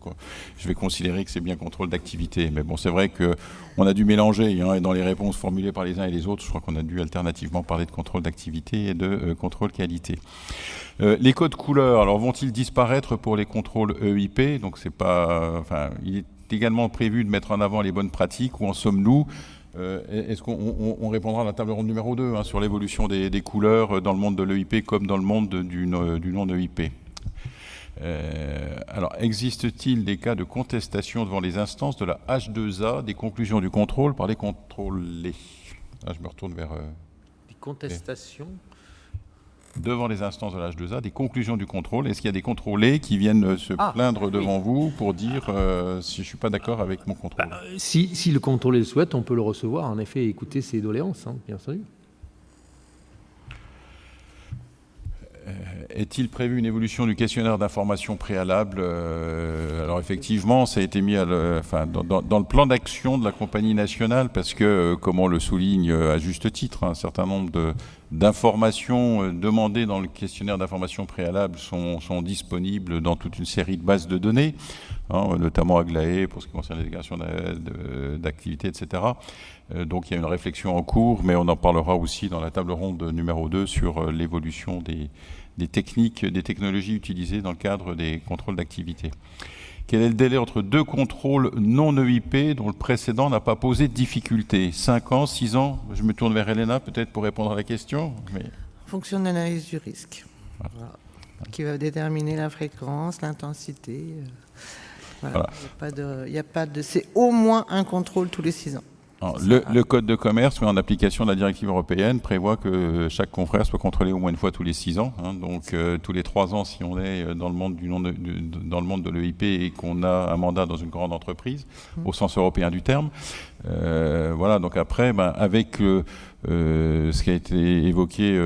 je vais considérer que c'est bien contrôle d'activité. Mais bon, c'est vrai qu'on a dû mélanger, et dans les réponses formulées par les uns et les autres, je crois qu'on a dû alternativement parler de contrôle d'activité et de contrôle qualité. Les codes couleurs, alors vont-ils disparaître pour les contrôles EIP? Donc c'est pas, il est également prévu de mettre en avant les bonnes pratiques. Où en sommes-nous? Est-ce qu'on répondra à la table ronde numéro 2 sur l'évolution des couleurs dans le monde de l'EIP comme dans le monde du non-EIP? Alors, existe-t-il des cas de contestation devant les instances de la H2A des conclusions du contrôle par les contrôlés? Là, je me retourne vers... Des contestations devant les instances de la H2A, des conclusions du contrôle. Est-ce qu'il y a des contrôlés qui viennent se plaindre devant vous pour dire si je ne suis pas d'accord avec mon contrôle? Si le contrôlé le souhaite, on peut le recevoir, en effet, et écouter ses doléances, bien entendu. Est-il prévu une évolution du questionnaire d'information préalable? Alors effectivement, ça a été mis dans le plan d'action de la compagnie nationale parce que, comme on le souligne à juste titre, un certain nombre d'informations demandées dans le questionnaire d'information préalable sont disponibles dans toute une série de bases de données, notamment Aglaé pour ce qui concerne les déclarations d'activité, etc. Donc il y a une réflexion en cours, mais on en parlera aussi dans la table ronde numéro 2 sur l'évolution des technologies utilisées dans le cadre des contrôles d'activité. Quel est le délai entre deux contrôles non EIP dont le précédent n'a pas posé de difficulté? 5 ans, 6 ans? Je me tourne vers Elena peut-être pour répondre à la question. Mais... En fonction de l'analyse du risque, voilà, qui va déterminer la fréquence, l'intensité. Voilà. Il y a pas de, c'est au moins un contrôle tous les 6 ans. Alors, le code de commerce, en application de la directive européenne, prévoit que chaque confrère soit contrôlé au moins une fois tous les 6 ans. Donc tous les 3 ans, si on est dans le monde dans le monde de l'EIP et qu'on a un mandat dans une grande entreprise, au sens européen du terme. Voilà. Donc après, avec ce qui a été évoqué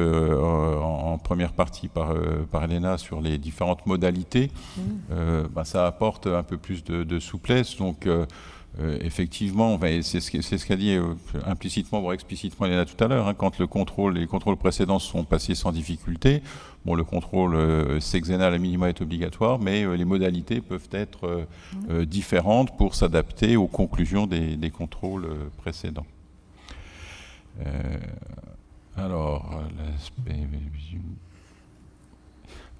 en première partie par Elena sur les différentes modalités, ça apporte un peu plus de souplesse. Donc effectivement, c'est ce qu'a dit implicitement voire explicitement Elena tout à l'heure, quand les contrôles précédents sont passés sans difficulté, le contrôle sexennal à minima est obligatoire, mais les modalités peuvent être différentes pour s'adapter aux conclusions des contrôles précédents. Alors, l'aspect...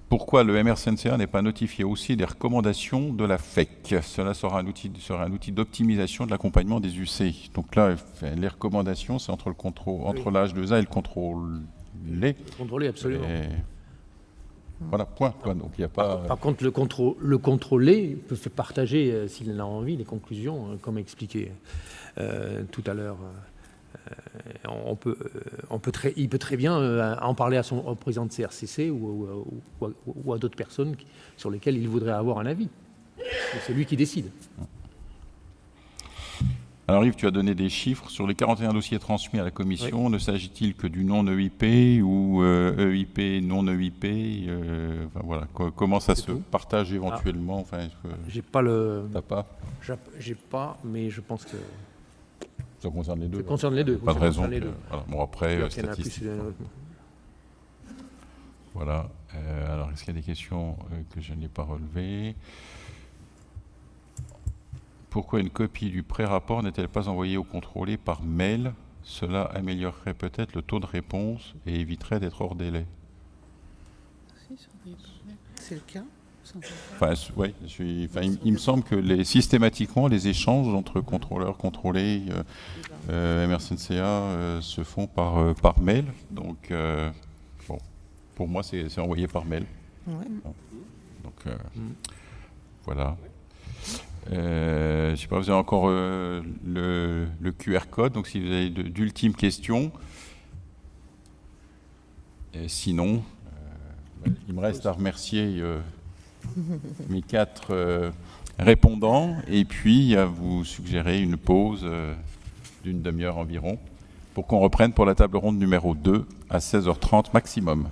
Pourquoi le MRCNCA n'est pas notifié aussi des recommandations de la FEC? Cela sera un outil d'optimisation de l'accompagnement des UC. Donc là, les recommandations, c'est entre la H2A et le contrôlé. Contrôlé, absolument. Voilà, point. Donc, il y a pas... Par contre, le contrôlé peut faire partager, s'il en a envie, les conclusions, comme expliqué tout à l'heure. Il peut très bien en parler au président de CRCC ou à d'autres personnes sur lesquelles il voudrait avoir un avis. C'est lui qui décide. Alors Yves, tu as donné des chiffres. Sur les 41 dossiers transmis à la Commission, oui. Ne s'agit-il que du non-EIP ou EIP, non-EIP voilà. Comment ça se partage éventuellement? J'ai pas le... T'as pas? J'ai pas, mais je pense que... Ça concerne les deux. Ça concerne les deux. Pas de raison. Voilà. Bon, après, statistiquement. Voilà. Alors, est-ce qu'il y a des questions que je n'ai pas relevées? Pourquoi une copie du pré-rapport n'est-elle pas envoyée au contrôlé par mail? Cela améliorerait peut-être le taux de réponse et éviterait d'être hors délai. C'est le cas. Oui, il me semble que systématiquement, les échanges entre contrôleurs, contrôlés, MRCNCA se font par mail. Donc, pour moi, c'est envoyé par mail. Ouais. Donc, voilà. Je ne sais pas, vous avez encore le QR code. Donc, si vous avez d'ultimes questions. Sinon, il me reste à remercier... mes 4 répondants, et puis à vous suggérer une pause d'une demi-heure environ pour qu'on reprenne pour la table ronde numéro 2 à 16h30 maximum.